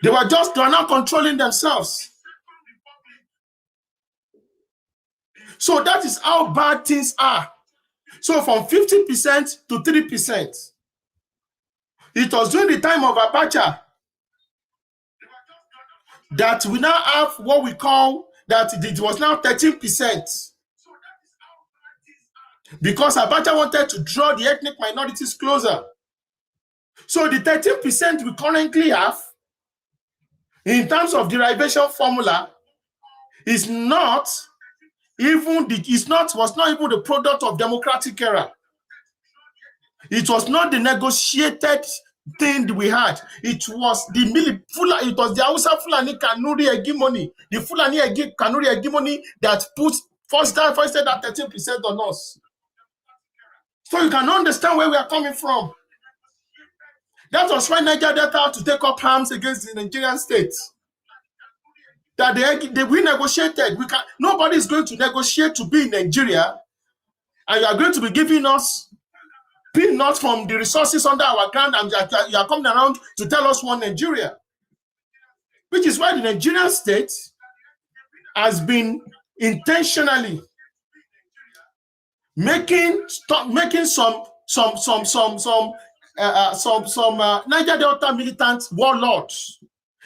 They are not controlling themselves. So that is how bad things are. So from 50% to 3%. It was during the time of Abacha that we now have what we call, that it was now 13%. Because Abacha wanted to draw the ethnic minorities closer. So the 13% we currently have, in terms of derivation formula, was not even the product of democratic era. It was not the negotiated thing we had. It was the Hausa Fulani Kanuri hegemony, the Fulani Kanuri hegemony that foisted that 13% on us. So you can understand where we are coming from. That was why Niger Delta had to take up arms against the Nigerian state. That we negotiated. Nobody is going to negotiate to be in Nigeria, and you are going to be giving us peanuts from the resources under our ground, and you are coming around to tell us one Nigeria. Which is why the Nigerian state has been intentionally making some Niger Delta militant warlords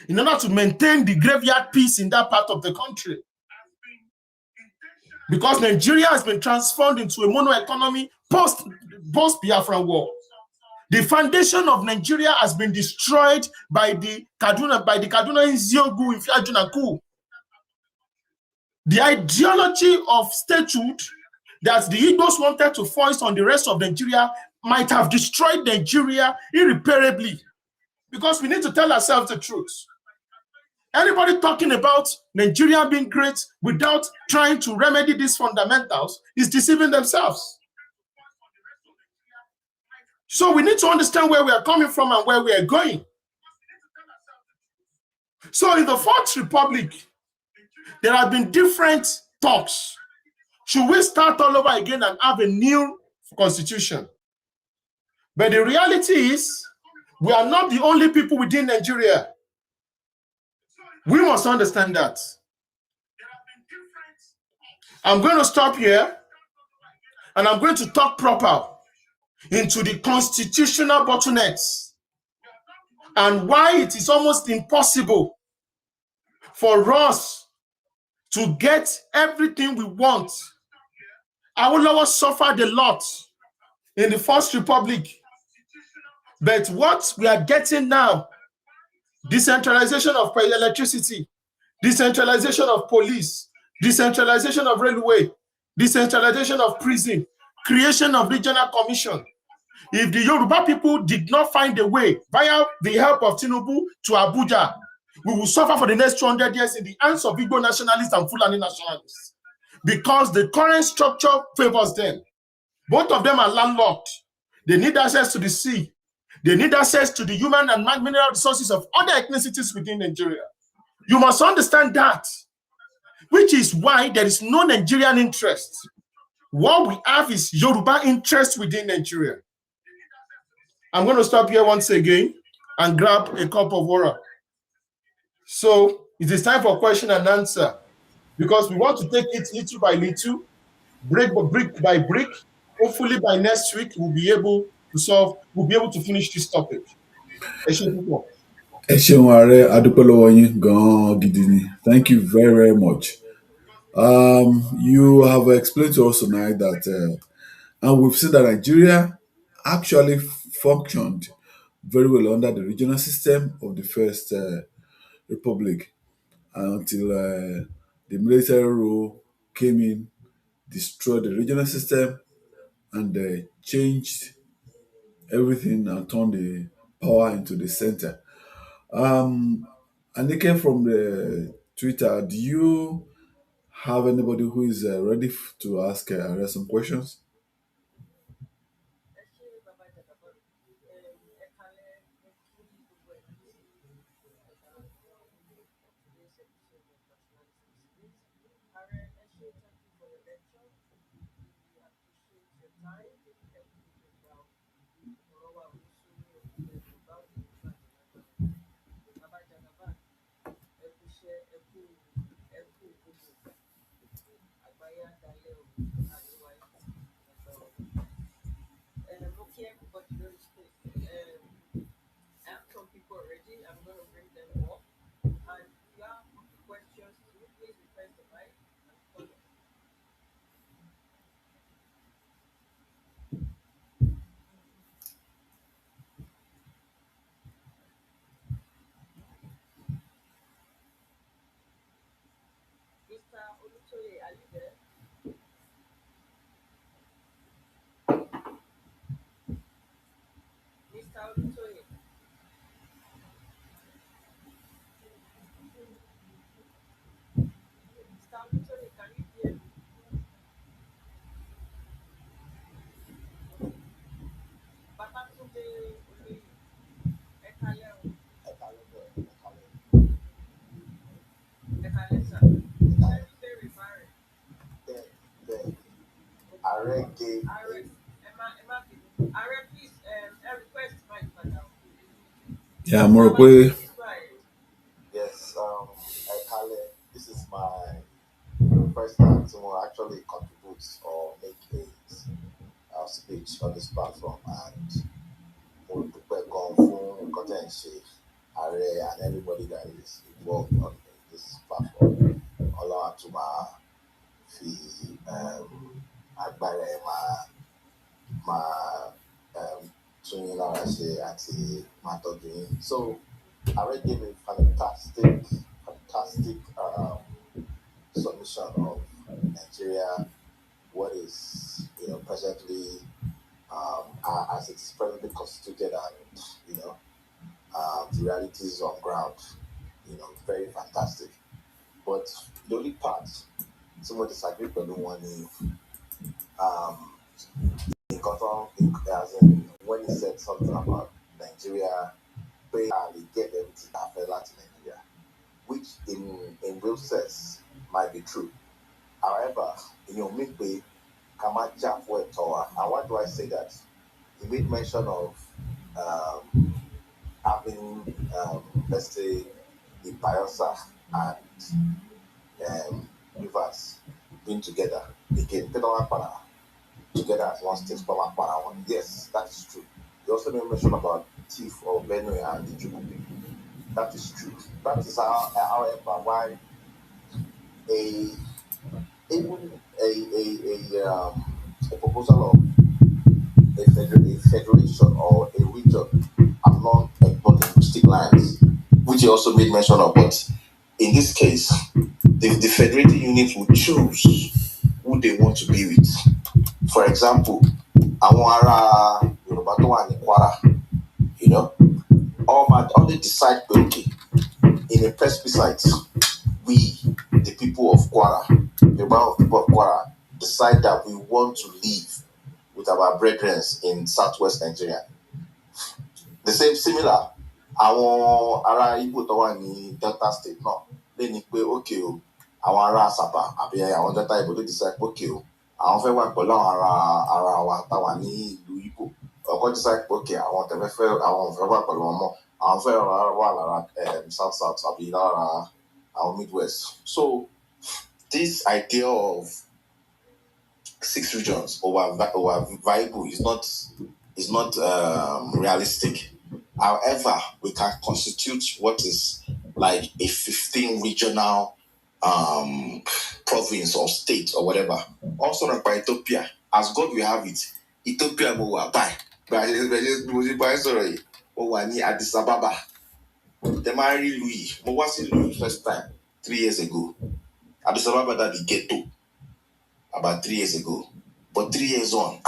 in order to maintain the graveyard peace in that part of the country. Because Nigeria has been transformed into a mono economy post Biafra war. The foundation of Nigeria has been destroyed by the Kaduna Nziogu Ifeanyi coup. The ideology of statehood that the Igbos wanted to foist on the rest of Nigeria might have destroyed Nigeria irreparably. Because we need to tell ourselves the truth. Anybody talking about Nigeria being great without trying to remedy these fundamentals is deceiving themselves. So we need to understand where we are coming from and where we are going. So in the Fourth Republic, there have been different talks. Should we start all over again and have a new constitution? But the reality is, we are not the only people within Nigeria. We must understand that. I'm going to stop here and I'm going to talk proper into the constitutional bottlenecks and why it is almost impossible for us to get everything we want. Awolowo suffered a lot in the First Republic, but what we are getting now, decentralization of electricity, decentralization of police, decentralization of railway, decentralization of prison, creation of regional commission. If the Yoruba people did not find a way via the help of Tinubu to Abuja, we will suffer for the next 200 years in the hands of Igbo nationalists and Fulani nationalists because the current structure favors them. Both of them are landlocked. They need access to the sea. They need access to the human and mineral resources of other ethnicities within Nigeria. You must understand that, which is why there is no Nigerian interest. What we have is Yoruba interest within Nigeria. I'm going to stop here once again and grab a cup of water. So it is time for question and answer because we want to take it little by little, brick by brick. Hopefully by next week, we'll be able to finish this topic. Ẹ ṣeun ààrẹ adúpẹ́ lọ́wọ́ yín gan-an gidi ni. Thank you very very much. You have explained to us tonight that, and we've seen that Nigeria actually functioned very well under the regional system of the First Republic until the military rule came in, destroyed the regional system, and changed everything and turned the power into the center. And they came from the Twitter. Do you have anybody who is ready to ask some questions? Yeah, mo rò pé Yes, Ekale, this is my first time to actually contribute or make a speech on this platform, and mo dúpẹ́ gan fún nǹkan tẹ́ ń ṣe, Ààrẹ and everybody that is involved on this platform. Ọlọ́run á tún máa fi agbára ẹ̀ máa tún yín lára ṣe àti máa tọ́jú yín. So Ààrẹ gave a fantastic submission of Nigeria, what is presently as it's presently constituted, and the realities on ground. Very fantastic. The only part someone disagree with the one um in control as in when he said something about Nigeria, pay they get everything that fell out in Nigeria, which in real sense might be true. However, in your midway, Kamaja for a tower. And why do I say that? He made mention of having, let's say, the Bielsa and Rivers being together. They can together as one state from Akpara. Yes, that is true. He also made mention about Thief or Benue and the Jukupi. That is true. That is however, why a even a proposal of a federation or a region along linguistic lines, which he also made mention of. But in this case, the federating unit will choose who they want to be with. For example, àwọn ará Yoruba tó wà ní Kwara, you know, all they decide, okay, in a plebiscite, we, the people of Kwara, the people of Kwara, decide that we want to live with our brethren in southwest Nigeria. The same similar, àwọn ará Igbo tó wà ní Delta State náà lè ní pé okay o, àwọn ará Asaba àbí àwọn Delta Igbo lè decide pé okay o, àwọn fẹ́ wà pẹ̀lú àwọn ará wa táwa ní ìlú Igbo. Ọkọ decide pé okay, àwọn tẹ̀fẹ́ fẹ́ àwọn fẹ́ wà pẹ̀lú wọn mọ́, àwọn fẹ́ wà lára South àbí lára our Midwest. So this idea of 6 regions over viable is not realistic. However, we can constitute what is like a 15 regional province or state or whatever. Also like by Ethiopia, as God will have it, Ethiopia will buy. Sorry, Addis Ababa. The marry Louis. But what's in Louis first time 3 years ago? Addis Ababa that the ghetto about 3 years ago. But 3 years on,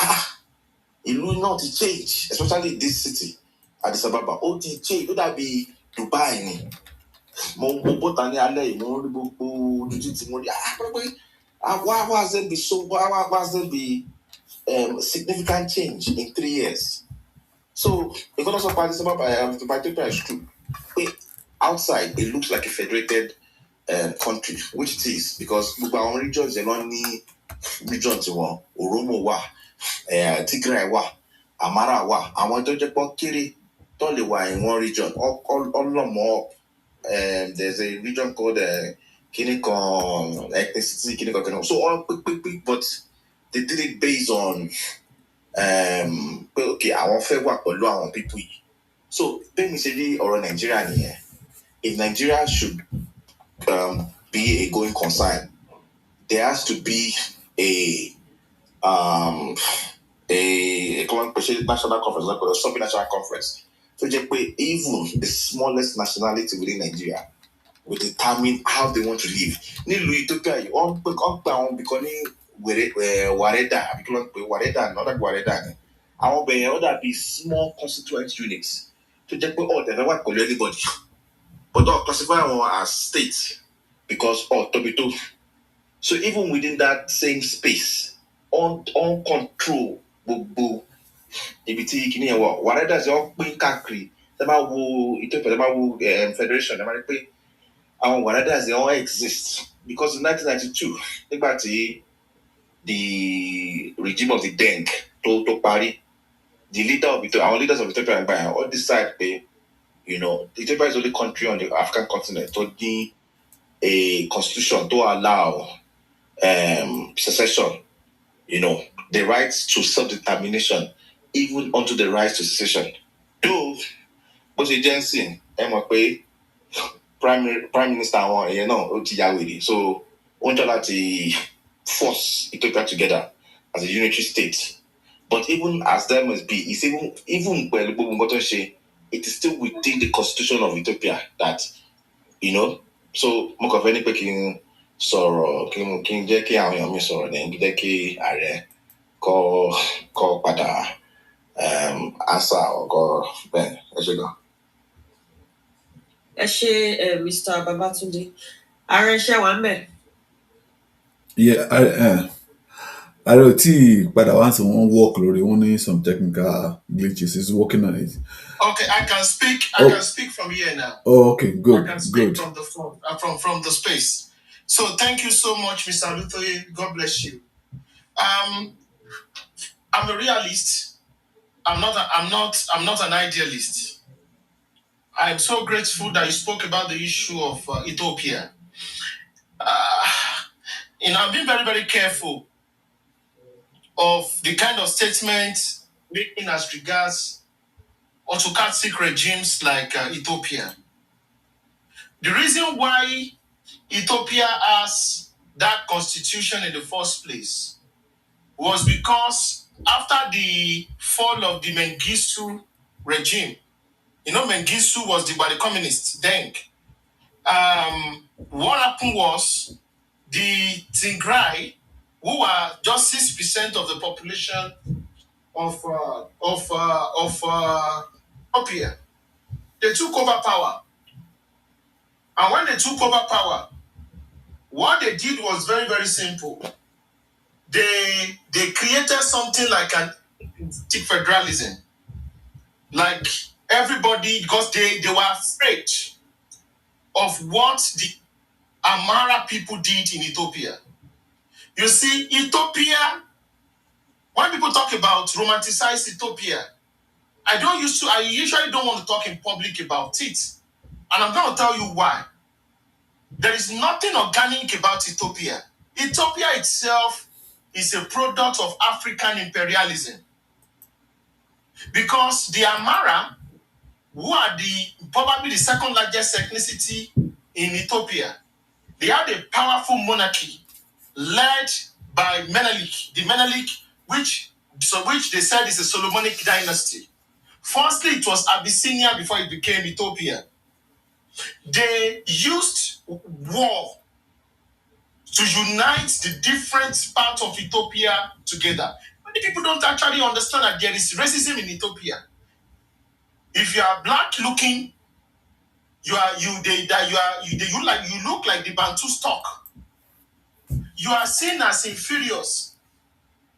it will not change, especially this city, Addis Ababa. Oh, it change. Would that be Dubai? Why was there be so? Why was there be significant change in 3 years? So, if also Addis Ababa, Ethiopia is true. Outside, it looks like a federated country, which it is, because our regions are only regions one, Oromo wa, Tigray wa, Amara wa, àwọn tó jẹ́ pọ́ kéré tó lè wà in one region, all more. There's a region called Kinikon ethnicity, Kinikon. So all quick, but they did it based on okay, àwọn fẹ́ wà pẹ̀lú àwọn people yìí. So bẹ́ẹ̀ mi ṣe rí ọ̀rọ̀ Nigeria nìyẹn. If Nigeria should be a going concern, there has to be a national conference, like a sub-national conference. So even the smallest nationality within Nigeria will determine how they want to live. Nílùú Ethiopia yìí, wọ́n pè àwọn bìkan ní Wareda, Wareda, not Wareda ni. Àwọn ọbẹ̀ yẹn ó dàbí small constituent units. So they work with anybody. But don't classify them as states because Tobito. So even within that same space, on control, ibiti kini ewo. Wareda is all pin kakri. Tema wo Ethiopia, tema wo federation. Tema pe àwọn Wareda they all exist because in 1992, the regime of the Deng to party, the leader of Ethiopia, our leaders of Ethiopia and all decide Ethiopia is the only country on the African continent to need a constitution to allow secession, the rights to self-determination, even onto the rights to secession. Though, but agency, prime minister, so want to force Ethiopia together as a unitary state. But even as there must be, it's even it is still within the constitution of Ethiopia that, so mo kàn fẹ́ ní pé kí n sọ̀rọ̀ kí n jẹ́ kí àwọn èèyàn mi sọ̀rọ̀ ní jẹ́ kí ààrẹ kọ́ padà answer ọkọ̀ bẹ́ẹ̀ ẹ ṣe gan. Ẹ ṣe Mr. Babatunde. Ààrẹ ṣe wà ń bẹ̀. Yeah, I don't tí padà wá sí wọ́n work lórí wọ́n ní some technical glitches. He's working on it. Okay, I can speak. I Oh, can speak from here now. oh, okay, I good, can speak good. from the front, from the space. So thank you so much, Mr. Lutoye. God bless you. I'm a realist. I'm not an idealist. I'm so grateful that you spoke about the issue of Ethiopia. I've been very, very careful of the kind of statements making as regards autocratic regimes like Ethiopia. The reason why Ethiopia has that constitution in the first place was because after the fall of the Mengistu regime, Mengistu was the communist then. What happened was the Tigray, who are just 6% of the population of Ethiopia, they took over power. And when they took over power, what they did was very, very simple. They created something like an federalism. Like everybody, because they were afraid of what the Amara people did in Ethiopia. You see, Ethiopia, when people talk about romanticized Ethiopia, I usually don't want to talk in public about it. And I'm going to tell you why. There is nothing organic about Ethiopia. Ethiopia itself is a product of African imperialism. Because the Amara, who are probably the second largest ethnicity in Ethiopia, they had a powerful monarchy led by Menelik. The Menelik, which they said is a Solomonic dynasty. Firstly, it was Abyssinia before it became Ethiopia. They used war to unite the different parts of Ethiopia together. Many people don't actually understand that there is racism in Ethiopia. If you are black looking, you look like the Bantu stock. You are seen as inferiors.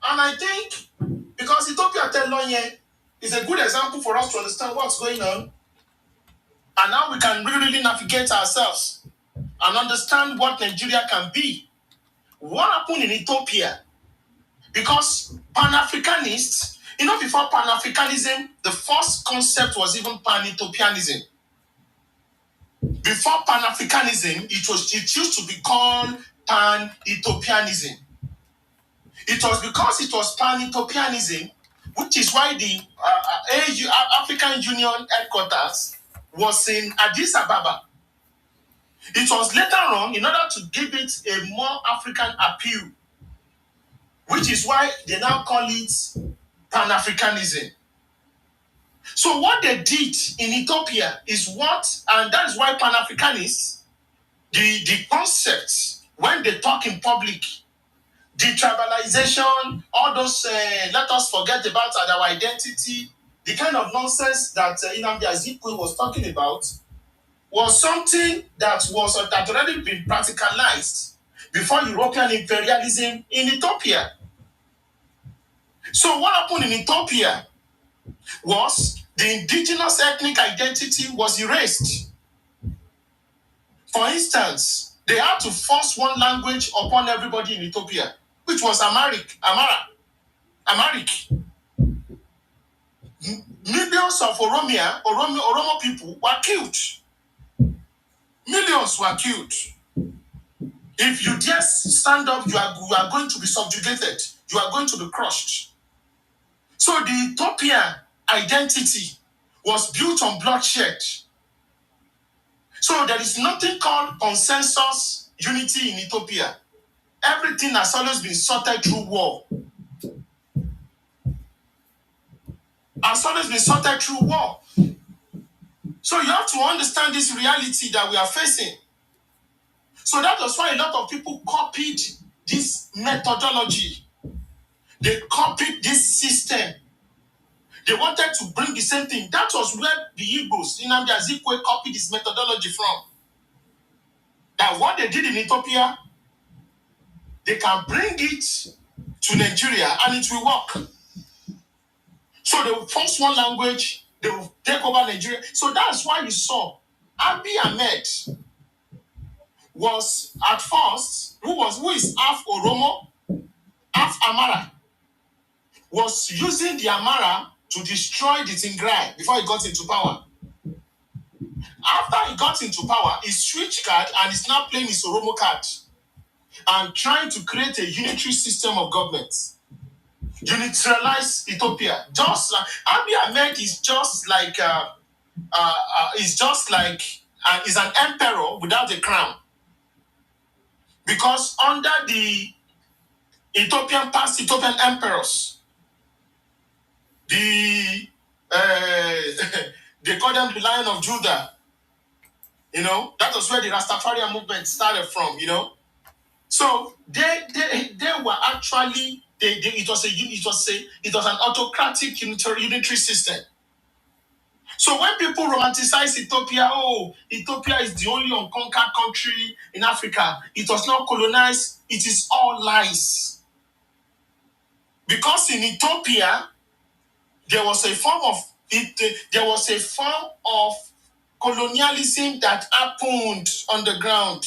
And I think because Ethiopia Telonye is a good example for us to understand what's going on. And now we can really navigate ourselves and understand what Nigeria can be. What happened in Ethiopia? Because Pan-Africanists, before Pan-Africanism, the first concept was even Pan-Ethiopianism. Before Pan-Africanism, it used to be called Pan-Ethiopianism. It was because it was Pan-Ethiopianism, which is why the African Union headquarters was in Addis Ababa. It was later on, in order to give it a more African appeal, which is why they now call it Pan-Africanism. So what they did in Ethiopia is and that is why Pan-Africanists, the concept, when they talk in public, detribalization, all those, let us forget about our identity, the kind of nonsense that Nnamdi Azikiwe was talking about, was something that had already been practicalized before European imperialism in Ethiopia. So what happened in Ethiopia was the indigenous ethnic identity was erased. For instance, they had to force one language upon everybody in Ethiopia, which was Amharic. Millions of Oromo people were killed. Millions were killed. If you dare stand up, you are going to be subjugated. You are going to be crushed. So the Ethiopian identity was built on bloodshed. So there is nothing called consensus unity in Ethiopia. Everything has always been sorted through war. So you have to understand this reality that we are facing. So that was why a lot of people copied this methodology. They copied this system. They wanted to bring the same thing. That was where the Igbos, Nnamdi Azikiwe, copied this methodology from. That what they did in Ethiopia, they can bring it to Nigeria and it will work. So they will force one language, they will take over Nigeria. So that's why you saw Abiy Ahmed was at first, who is half Oromo, half Amara, was using the Amara to destroy the Tigray before he got into power. After he got into power, he switched card and is now playing his Oromo card and trying to create a unitary system of government. Unitarize Ethiopia. Just like Abiy Ahmed is just like is an emperor without a crown. Because under the past Ethiopian emperors, they call them the Lion of Judah. You know, that was where the Rastafarian movement started from. You know, so they were actually it was an autocratic unitary system. So when people romanticize Ethiopia, Ethiopia is the only unconquered country in Africa. It was not colonized. It is all lies. Because in Ethiopia, there was a form of colonialism that happened on the ground.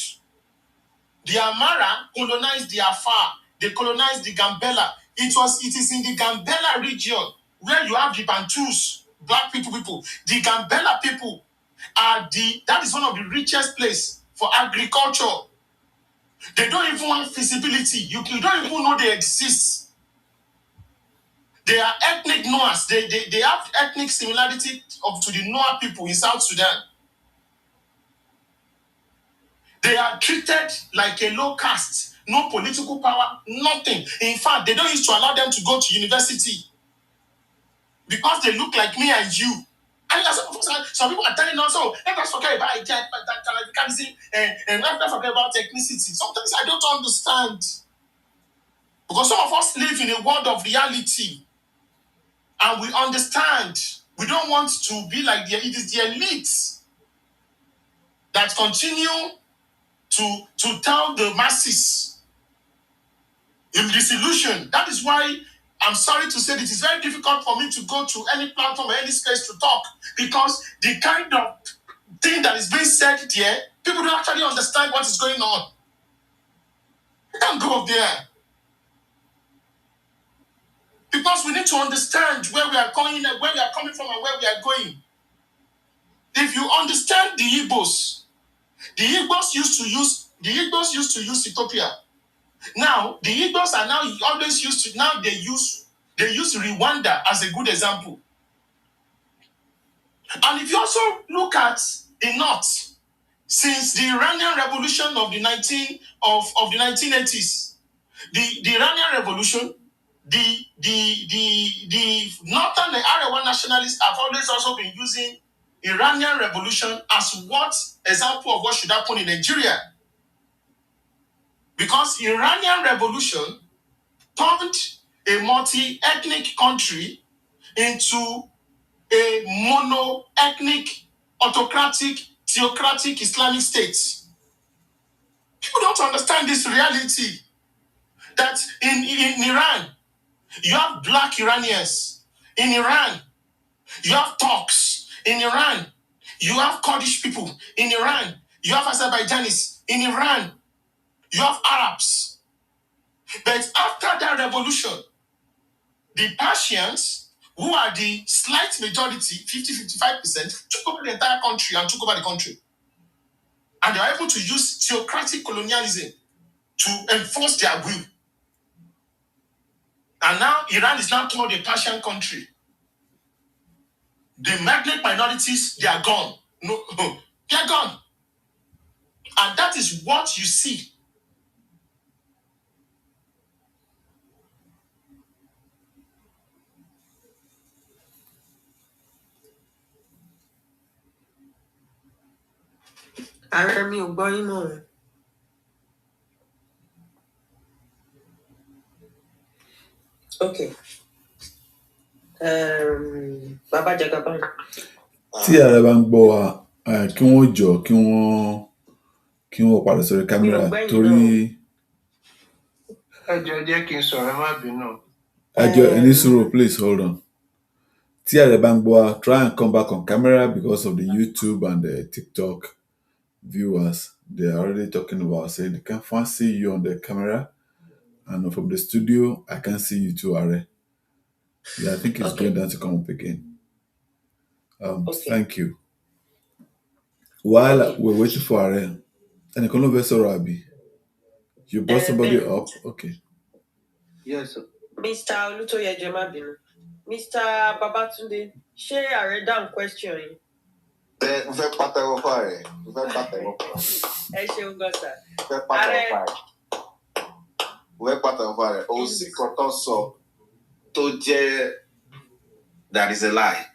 The Amara colonized the Afar. They colonized the Gambela. It is in the Gambela region where you have the Bantus, black people. The Gambela people that is one of the richest place for agriculture. They don't even have feasibility. You don't even know they exist. They are ethnic Noahs. They have ethnic similarity to the Noah people in South Sudan. They are treated like a low caste, no political power, nothing. In fact, they don't used to allow them to go to university because they look like me and you. And some people are telling us, let's forget about radicalism and let's forget about ethnicity. Sometimes I don't understand. Because some of us live in a world of reality and we understand. We don't want to be like it is the elites that continue to tell the masses in disillusion. That is why I'm sorry to say that it is very difficult for me to go to any platform or any space to talk, because the kind of thing that is being said there, people don't actually understand what is going on. You can't go up there. Because we need to understand where we are going and where we are coming from and where we are going. If you understand the Igbos used to use Ethiopia. Now the Igbos are now always used to. Now they use Rwanda as a good example. And if you also look at the North, since the Iranian Revolution of the 1980s, the Iranian Revolution, the Northern Arewa nationalists have always also been using Iranian Revolution as what example of what should happen in Nigeria. Because Iranian Revolution turned a multi-ethnic country into a mono-ethnic, autocratic, theocratic Islamic state. People don't understand this reality. That in Iran, you have black Iranians. In Iran, you have Turks. In Iran, you have Kurdish people. In Iran, you have Azerbaijanis. In Iran, you have Arabs. But after that revolution, the Persians, who are the slight majority, 50-55%, took over the entire country and took over the country. And they were able to use theocratic colonialism to enforce their will. And now Iran is now called a Persian country. The ethnic minorities, they are gone. No, they are gone. And that is what you see. Okay. Baba Jagaban. tí ààrẹ bá ń gbọ́ wa kí wọ́n jọ kí wọ́n padà sórí kámẹ́rà torí Enisuro, please hold on. Tia the Bangboa, try and come back on camera because of the YouTube and the TikTok viewers. They are already talking about saying they can't fancy you on the camera. And from the studio, I can see you too, Are. Yeah, I think it's Okay. going down to come up again. Okay. Thank you. While Okay. we're waiting for Are, and the conversation Rabi, you brought somebody Ben, up. Okay. Yes. Mr. Olutoye Jemabinu. Mr. Babatunde, ṣé ààrẹ dáhùn question yìí? Mo fẹ́ pàtẹ́wọ́ fún ààrẹ. Mo fẹ́ pàtẹ́wọ́ fún ààrẹ. Ẹ ṣeun gan sà. Mo fẹ́ pàtẹ́wọ́ fún ààrẹ. Mo fẹ́ pàtẹ́wọ́ fún ààrẹ. Ó sì kan tó sọ tó jẹ́ that is a lie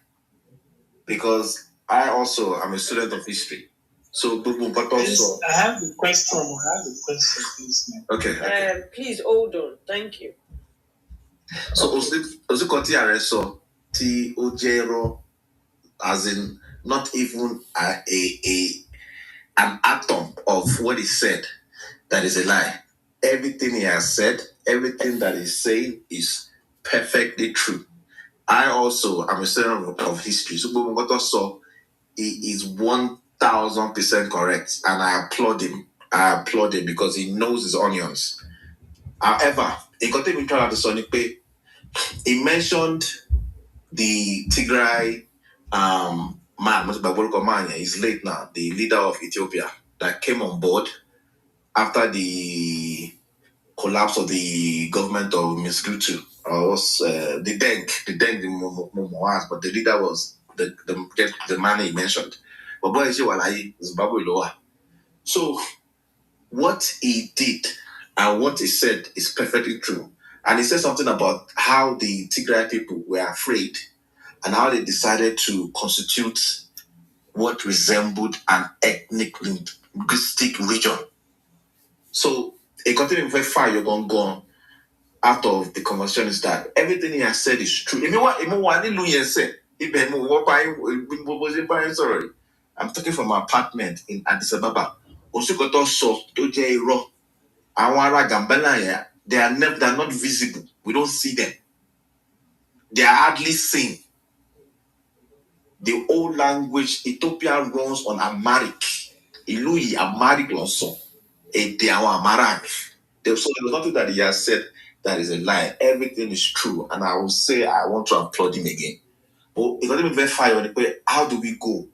because I also am a student of history. So gbogbo nǹkan tó sọ. I have a question, please. Okay. Please hold on. Thank you. So òsì kan tí ààrẹ sọ tí ó jẹ́ irọ́ as in not even an atom of what he said that is a lie. Everything he has said, everything that he's saying is perfectly true. I also am a student of history. So he is 1000% correct, and I applaud him. Because he knows his onions. However, he mentioned the Tigray man, he's late now, the leader of Ethiopia that came on board after the collapse of the government of Misgrutu. Was the Momoas, but the leader was the man he mentioned. But boy, Zimbabwe lower. So what he did and what he said is perfectly true. And he said something about how the Tigray people were afraid and how they decided to constitute what resembled an ethnic linguistic region. So a continuing very far you're going to go out of the conversation is that everything he has said is true. I'm talking from my apartment in Addis Ababa. They are not visible. We don't see them. They are hardly seen. The old language, Ethiopia runs on Amharic. Ilui Amharic also. So there was nothing that he has said that is a lie. Everything is true. And I will say I want to applaud him again. But it doesn't verify on the way. How do we go?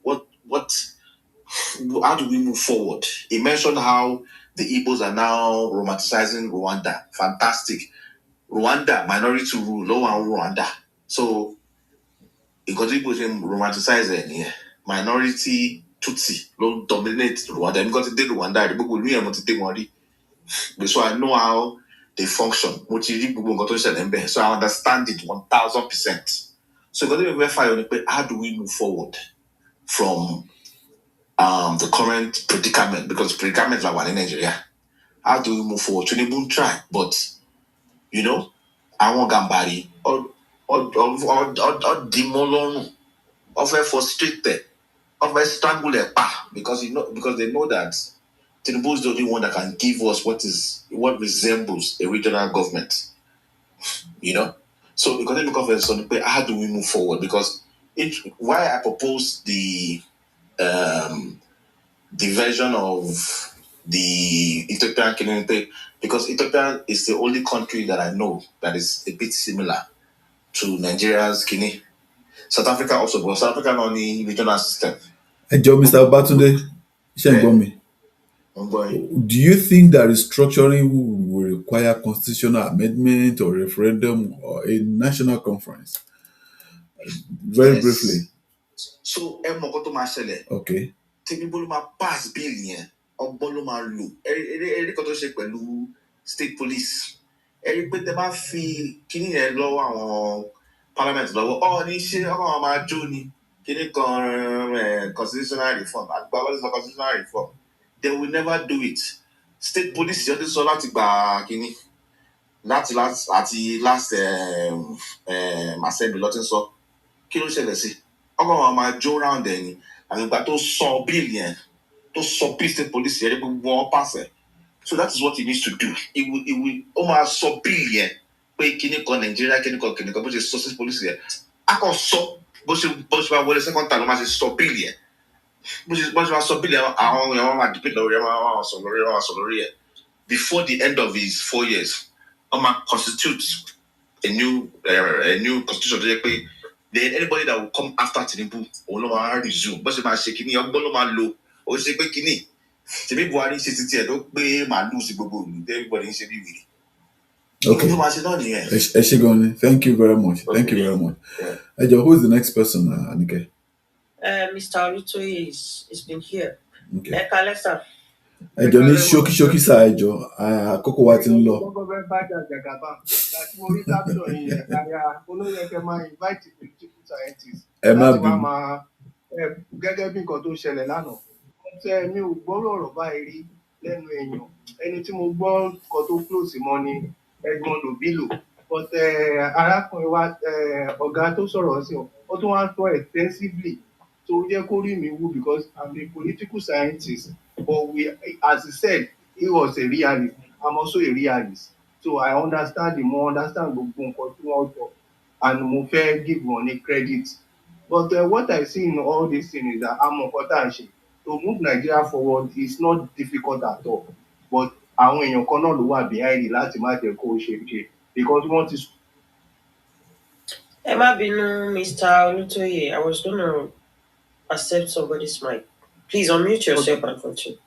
How do we move forward? He mentioned how the Igbos are now romanticizing Rwanda. Fantastic. Rwanda, minority rule, lower Rwanda. So because Igbos romanticize it, minority Tutsi don't dominate Rwanda. Because they Rwanda, the people will so I know how they function. So I understand it 1000%. So how do we move forward from the current predicament? Because predicaments are one in Nigeria. How do we move forward? Trinibun try, but I want Gambari or Dimolon or frustrated or strangle their because they know that Tinubu is the only one that can give us what resembles a regional government. So because they conference on how do we move forward? Because why I propose the version of the Ethiopian community, because Ethiopia is the only country that I know that is a bit similar to Nigeria's Guinea. South Africa also, but South Africa only regional system. Hey, Joe, Mr. Batunde, do you think that restructuring will require constitutional amendment or referendum or a national conference? Very briefly. So, okay. Pass bill state police. Fi parliament constitutional reform. Constitutional reform. They will never do it. State police just so last assembly lọ́tí sọ kí ló ṣẹlẹ̀ sí ọgbọ́n máa jó round ẹni àgbègbè tó sọ bíìlì yẹn tó sọ bí state police yẹn gbogbo wọn pàṣẹ So that is what he needs to do. It will almost so billion. Pé kíní kan Nigeria, kíní kan bó ṣe sọ sí police yẹn. A kò sọ bó ṣe máa wọlé second time ló máa ṣe sọ billion. Bó ṣe máa sọ billion àwọn èèyàn máa dìbò lórí ẹ̀ máa sọ lórí ẹ̀. Before the end of his 4 years, wọ́n máa constitute a new constitution tó yẹ pé then anybody that will come after Tinubu òun ló máa resume bó ṣe máa ṣe kíní ọgbọ́n ló máa lo ó ṣe pé kíní tèmi Buhari ṣe títí ẹ̀ tó pé màálù sí gbogbo ìlú everybody ń ṣe bí wìrì. Okay. Eshigoni, thank you very much. Thank you very much. Ejo, who is the next person, Anike? Mr. Olutoye is been here. Okay. Kalesa. Ejo ní ṣókí sá Ejo, àkókò wa ti ń lọ. Ẹ má bínú. Gẹ́gẹ́ bí nǹkan tó ṣẹlẹ̀ lánàá, mi ò gbọ́rọ̀ ọ̀rọ̀ báyìí rí lẹ́nu èèyàn. Ẹni tí mo gbọ́ nǹkan tó close mọ́ ni Edmond Obilo. But arákùnrin wa ọ̀gá tó sọ̀rọ̀ sí ọ, ó tún wá sọ extensively. So ó jẹ́ kó rí mi wú because I'm a political scientist. But as he said, he was a realist. I'm also a realist. So I understand him, more understand gbogbo nǹkan tí wọ́n sọ. And mo fẹ́ give money credit. But what I see in all these things is that I'm important. To move Nigeria forward is not difficult at all. But àwọn èèyàn kan náà ló wà behind it láti má jẹ́ kó ṣe because wọ́n ti. Ẹ má bínú, Mr. Olutoye, I was going to accept somebody's mic. Please unmute yourself and continue.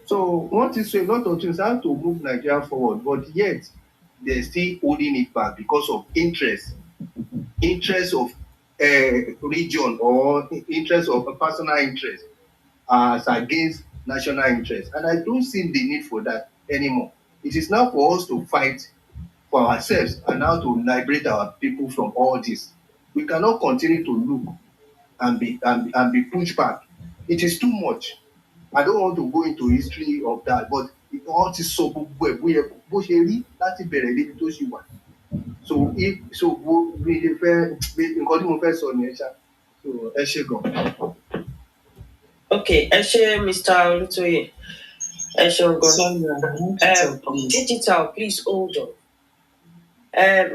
So wọ́n ti say a lot of things how to move Nigeria forward, but yet they're still holding it back because of interest of region or interest of a personal interest as against national interest. And I don't see the need for that anymore. It is now for us to fight for ourselves and now to liberate our people from all this. We cannot continue to look and be pushed back. It is too much. I don't want to go into history of that, but it all is so bó ṣe rí láti bẹ̀rẹ̀ débi tó ṣe wà. So we lè fẹ́ nǹkan tí mo fẹ́ sọ nìyẹn ṣá. So ẹ ṣé gan. Okay, ẹ ṣé Mr. Olutoye. Ẹ ṣé gan. Digital, please hold on.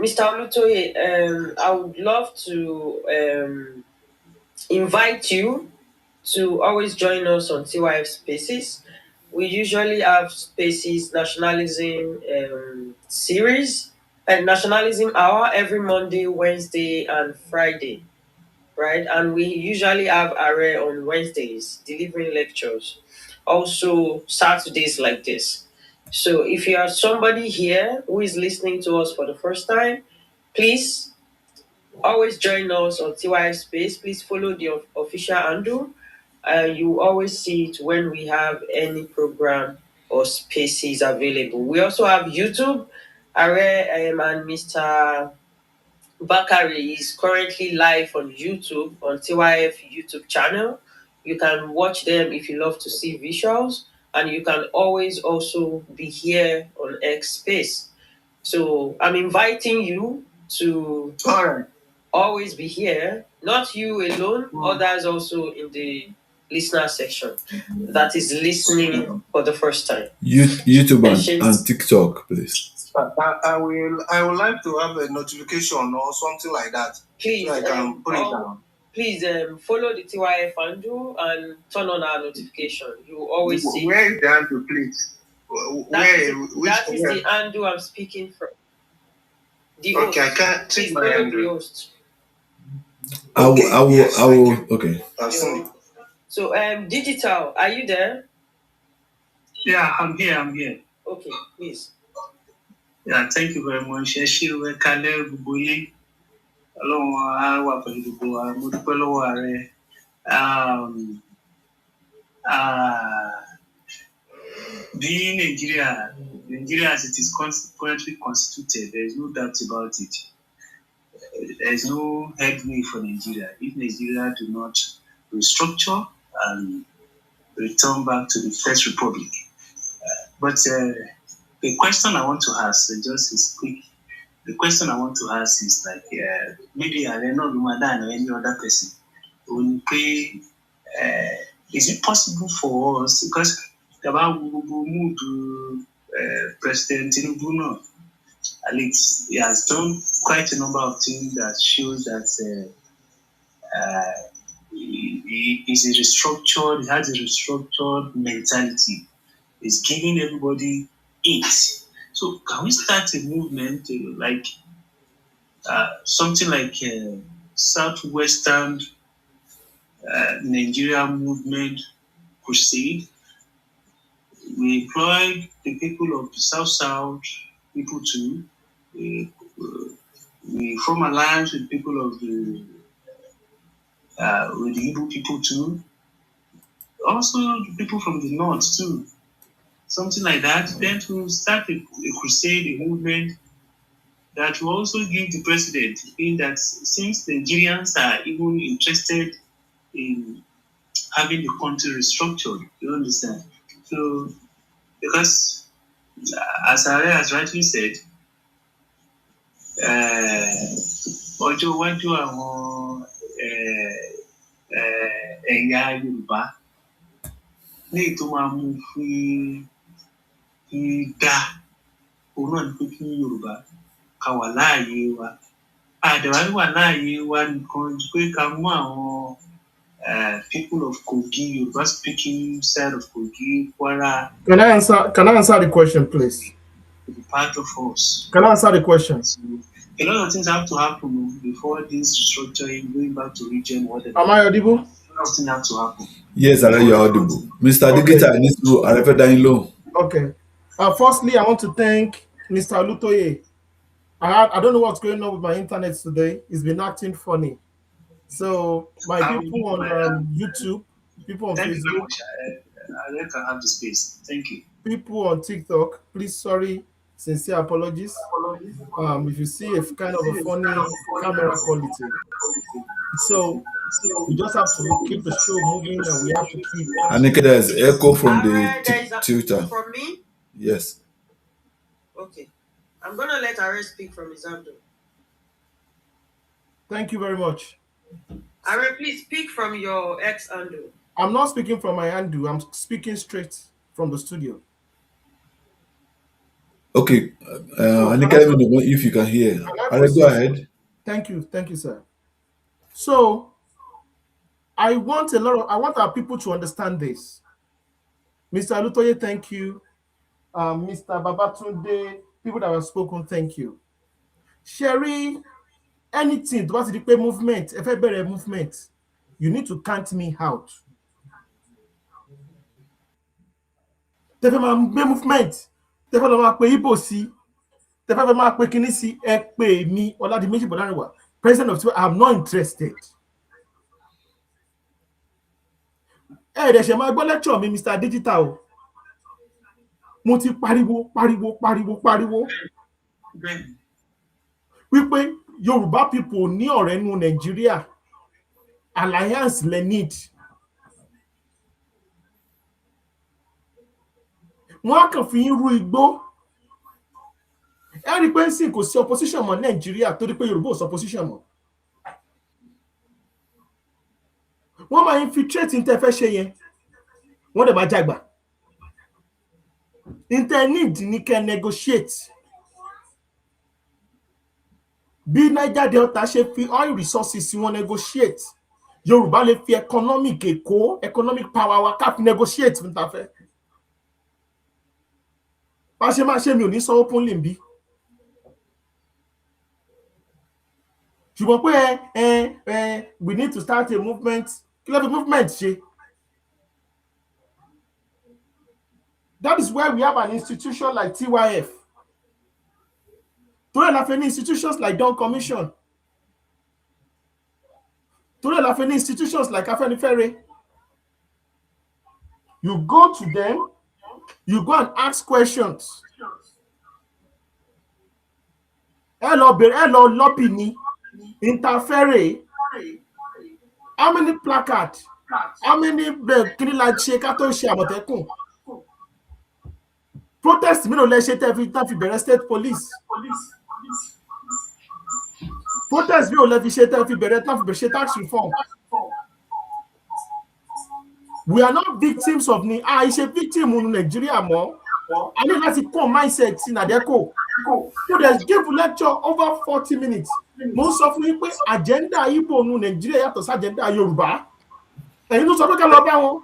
Mr. Olutoye, I would love to invite you to always join us on TYF Spaces. We usually have Spaces Nationalism series and Nationalism Hour every Monday, Wednesday, and Friday, right? And we usually have Are on Wednesdays, delivering lectures. Also, Saturdays like this. So if you are somebody here who is listening to us for the first time, please always join us on TYF Space. Please follow the official handle. You always see it when we have any program or spaces available. We also have YouTube. Are and Mr. Bakari is currently live on YouTube, on TYF YouTube channel. You can watch them if you love to see visuals, and you can always also be here on X Space. So I'm inviting you to always be here, not you alone, others also in the listener section that is listening for the first time. YouTube and TikTok, please. I would like to have a notification or something like that. Please, so I can put it down. Please follow the TYF handle and turn on our notification. You always see. Where is the handle, please? That is the handle I'm speaking from. The host. I can't please my follow handle. the host. I will. Okay. So, Digital, are you there? Yeah, I'm here. Okay, please. Yeah, thank you very much. Ẹ ṣé o, ẹ káalẹ́ gbogbo ilé. Ọlọ́run á wà pẹ̀lú gbogbo wa. Mo dúpẹ́ lọ́wọ́ Ààrẹ. Bí Nigeria as it is currently constituted, there is no doubt about it. There is no headway for Nigeria if Nigeria do not restructure and return back to the First Republic. But the question I want to ask, just is quick. The question I want to ask is like, maybe I don't know Lumada or any other person. Is it possible for us, because President Tinubu náà, at least he has done quite a number of things that shows that he is a restructured, he has a restructured mentality. He's giving everybody it. So can we start a movement like something like Southwestern Nigeria movement crusade? We employ the people of the South people too. We form alliance with people of the with the Igbo people too. Also the people from the north too. Something like that. Then to start a crusade, a movement that will also give the president in that since Nigerians are even interested in having the country restructured, you understand? So because as Ari has rightly said, ọjọ́ iwájú àwọn ẹ̀yà Yorùbá ní èyí tó máa mú fi dá òun náà ní pé kí Yorùbá ká wà láàyè wa àdàwà wà láàyè wa nìkan pé ká mú àwọn people of Kogi, Yoruba speaking side of Kogi, Kwara. Can I answer the question, please? To be part of us. Can I answer the question? So, a lot of things have to happen before this structuring, going back to region, whatever. Am I audible? A lot of things have to happen. Yes, I know you're audible. Mr. Digita, I need to refer low. Okay. Firstly, I want to thank Mr. Olutoye. I don't know what's going on with my internet today. It's been acting funny. So my people on YouTube, people on Facebook, I can have the space. Thank you. People on TikTok, please, sorry, sincere apologies. If you see a kind of a funny camera quality, so we just have to keep the show moving, and we have to keep. I think there's echo from the Twitter. From me? Yes. Okay. I'm gonna let Are speak from his handle. Thank you very much. Are, please speak from your ex handle. I'm not speaking from my handle. I'm speaking straight from the studio. Okay. Anika, let me know if you can hear. Alright, go ahead. Thank you, sir. So I want our people to understand this. Mr. Alutoye, thank you. Mr. Babatunde, people that have spoken, thank you. Sherry, anything about the movement, if I better movement, you need to count me out. Tẹ́fẹ́ máa gbé movement, tẹ́fẹ́ lọ máa pe Igbo sí, tẹ́fẹ́ fẹ́ máa pe kíní sí, ẹ pè mí Oladimeji Bolarinwa, president of Tiwa. I'm not interested. Ẹ̀ẹ́dẹ̀ ṣe máa gbọ́ lecture mi, Mr. Digital. Mo ti pariwo. Wípé Yorùbá people ní ọ̀rẹ́ nínú Nàìjíríà, alliance le need. Wọ́n kàn fi ń ru igbó. Ẹ rí pé sì kò sí opposition mọ́ Nàìjíríà torí pé Yorùbá ò sí opposition mọ́. Wọ́n máa infiltrate ní tẹ́ fẹ́ ṣe yẹn. Wọ́n dẹ̀ máa jàgbà. Ní need ní kẹ́ negotiate. Bí Niger Delta ṣe fi oil resources wọ́n negotiate. Yorùbá lè fi economic power wa ká fi negotiate fún ta fẹ́. Bá ṣe máa ṣe mi ò ní sọ openly bí. Ṣùgbọ́n pé we need to start a movement. Kí ló fi movement ṣe? That is why we have an institution like TYF. Torí la fẹ́ ní institutions like Dawn Commission. Torí la fẹ́ ní institutions like Afenifere. You go to them, you go and ask questions. Ẹ lọ lobby ní interfere. How many placards? How many kini la ṣe ká tó ṣe Àmọ̀tẹ́kùn? Protest mi ló lẹ ṣe tẹ́ fi bẹ̀rẹ̀ state police. Protest mi ò lẹ fi ṣe tẹ́ fi bẹ̀rẹ̀ ṣe tax reform. We are not victims of ni is a victim in Nigeria more. I need láti kọ́ mindset sí Nàdẹ́kò. So there's give lecture over 40 minutes. Mo sọ fún yín pé agenda Igbo nu Nigeria yàtọ̀ sí agenda Yorùbá. Ẹ̀yin ló sọ pé ká lọ bá wọn.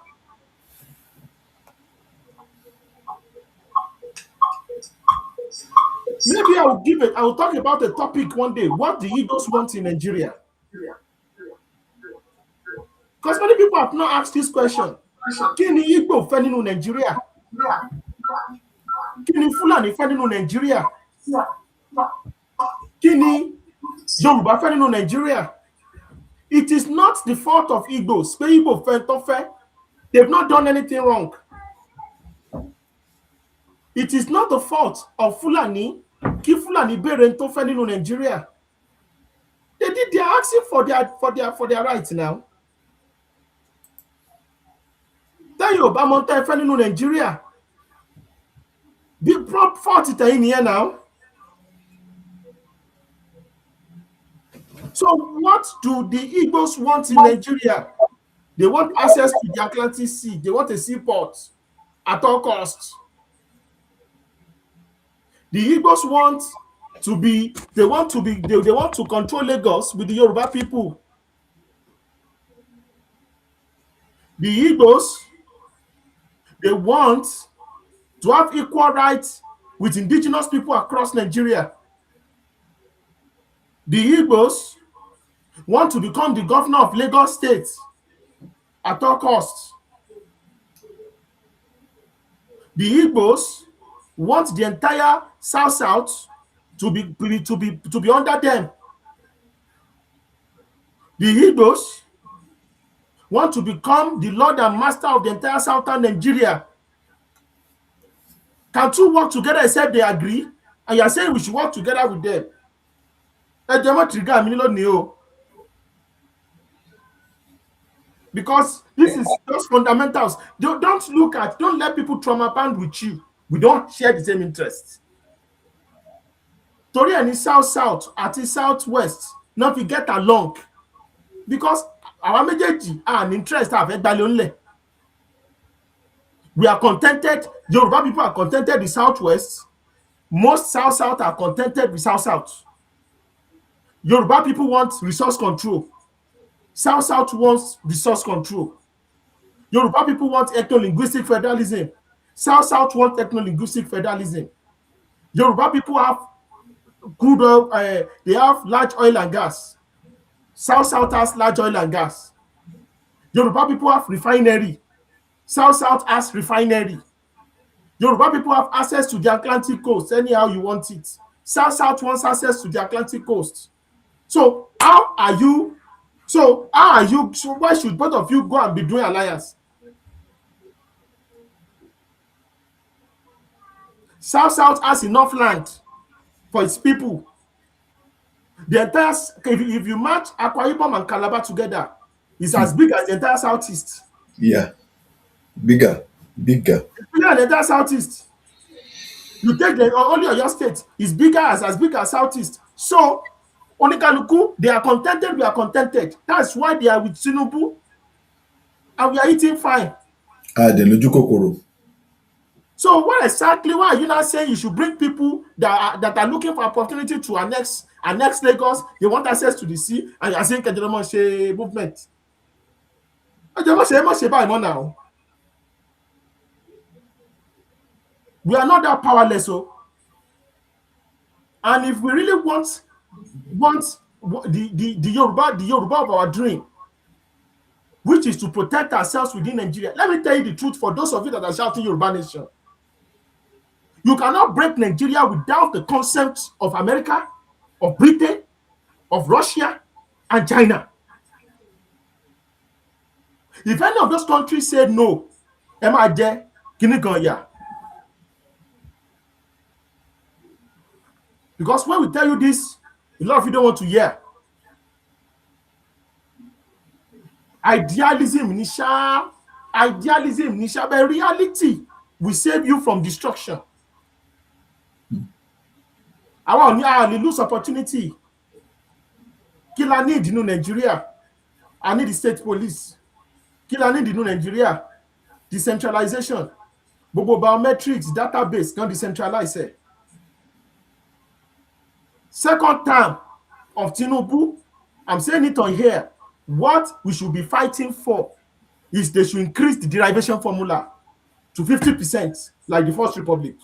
Maybe I will talk about a topic one day. What the Igbos want in Nigeria? Because many people have not asked this question. Kí ni Igbo fẹ́ nínú Nigeria? Kí ni Fulani fẹ́ nínú Nigeria? Kí ni Yoruba fẹ́ nínú Nigeria? It is not the fault of Igbos. Pé Igbo fẹ́ tó fẹ́. They've not done anything wrong. It is not the fault of Fulani. Kí Fulani béèrè tó fẹ́ nínú Nigeria. They are asking for their rights now. Tell you about Monte fẹ́ nínú Nigeria. The prop fault it in here now. So what do the Igbos want in Nigeria? They want access to the Atlantic Sea. They want a seaport at all costs. The Igbos want to control Lagos with the Yoruba people. The Igbos, they want to have equal rights with indigenous people across Nigeria. The Igbos want to become the governor of Lagos State at all costs. The Igbos want the entire South to be under them. The Igbos want to become the lord and master of the entire southern Nigeria. Can two work together except they agree? And you are saying we should work together with them. Because this is just fundamentals. Don't let people trauma band with you. We don't share the same interests. Torí ẹni south àti southwest not we get along because our méjèèjì are an interest we are contented. Yoruba people are contented with southwest. Most south are contented with south. Yoruba people want resource control. South wants resource control. Yoruba people want ethno-linguistic federalism. South want ethno-linguistic federalism. Yoruba people have crude oil, they have large oil and gas. South has large oil and gas. Yoruba people have refinery. South has refinery. Yoruba people have access to the Atlantic coast anyhow you want it. South wants access to the Atlantic coast. So why should both of you go and be doing alliance? South has enough land for its people. The entire, if you match Akwa Ibom and Calabar together, it's as big as the entire southeast. Yeah, bigger. It's bigger than the entire southeast. You take only your state is bigger as big as southeast. So Onikaluku, they are contented, we are contented. That's why they are with Tinubu, and we are eating fine. The Lojukokoro. So why are you not saying you should bring people that are looking for opportunity to annex Lagos? They want access to the sea, and you are saying Kejelomo movement. Now. We are not that powerless, and if we really want the Yoruba of our dream, which is to protect ourselves within Nigeria. Let me tell you the truth for those of you that are shouting Yoruba nation. You cannot break Nigeria without the consent of America, of Britain, of Russia, and China. If any of those countries said no, MIJ, Kinigonya. Because when we tell you this, a lot of you don't want to hear. Idealism, Nisha, but reality will save you from destruction. I want to lose opportunity. Kill I need in Nigeria. I need the state police. Kill I need in Nigeria. decentralization. Gbogbo biometrics database kan decentralize ẹ̀. Second term of Tinubu, I'm saying it on here, what we should be fighting for is they should increase the derivation formula to 50%, like the First Republic.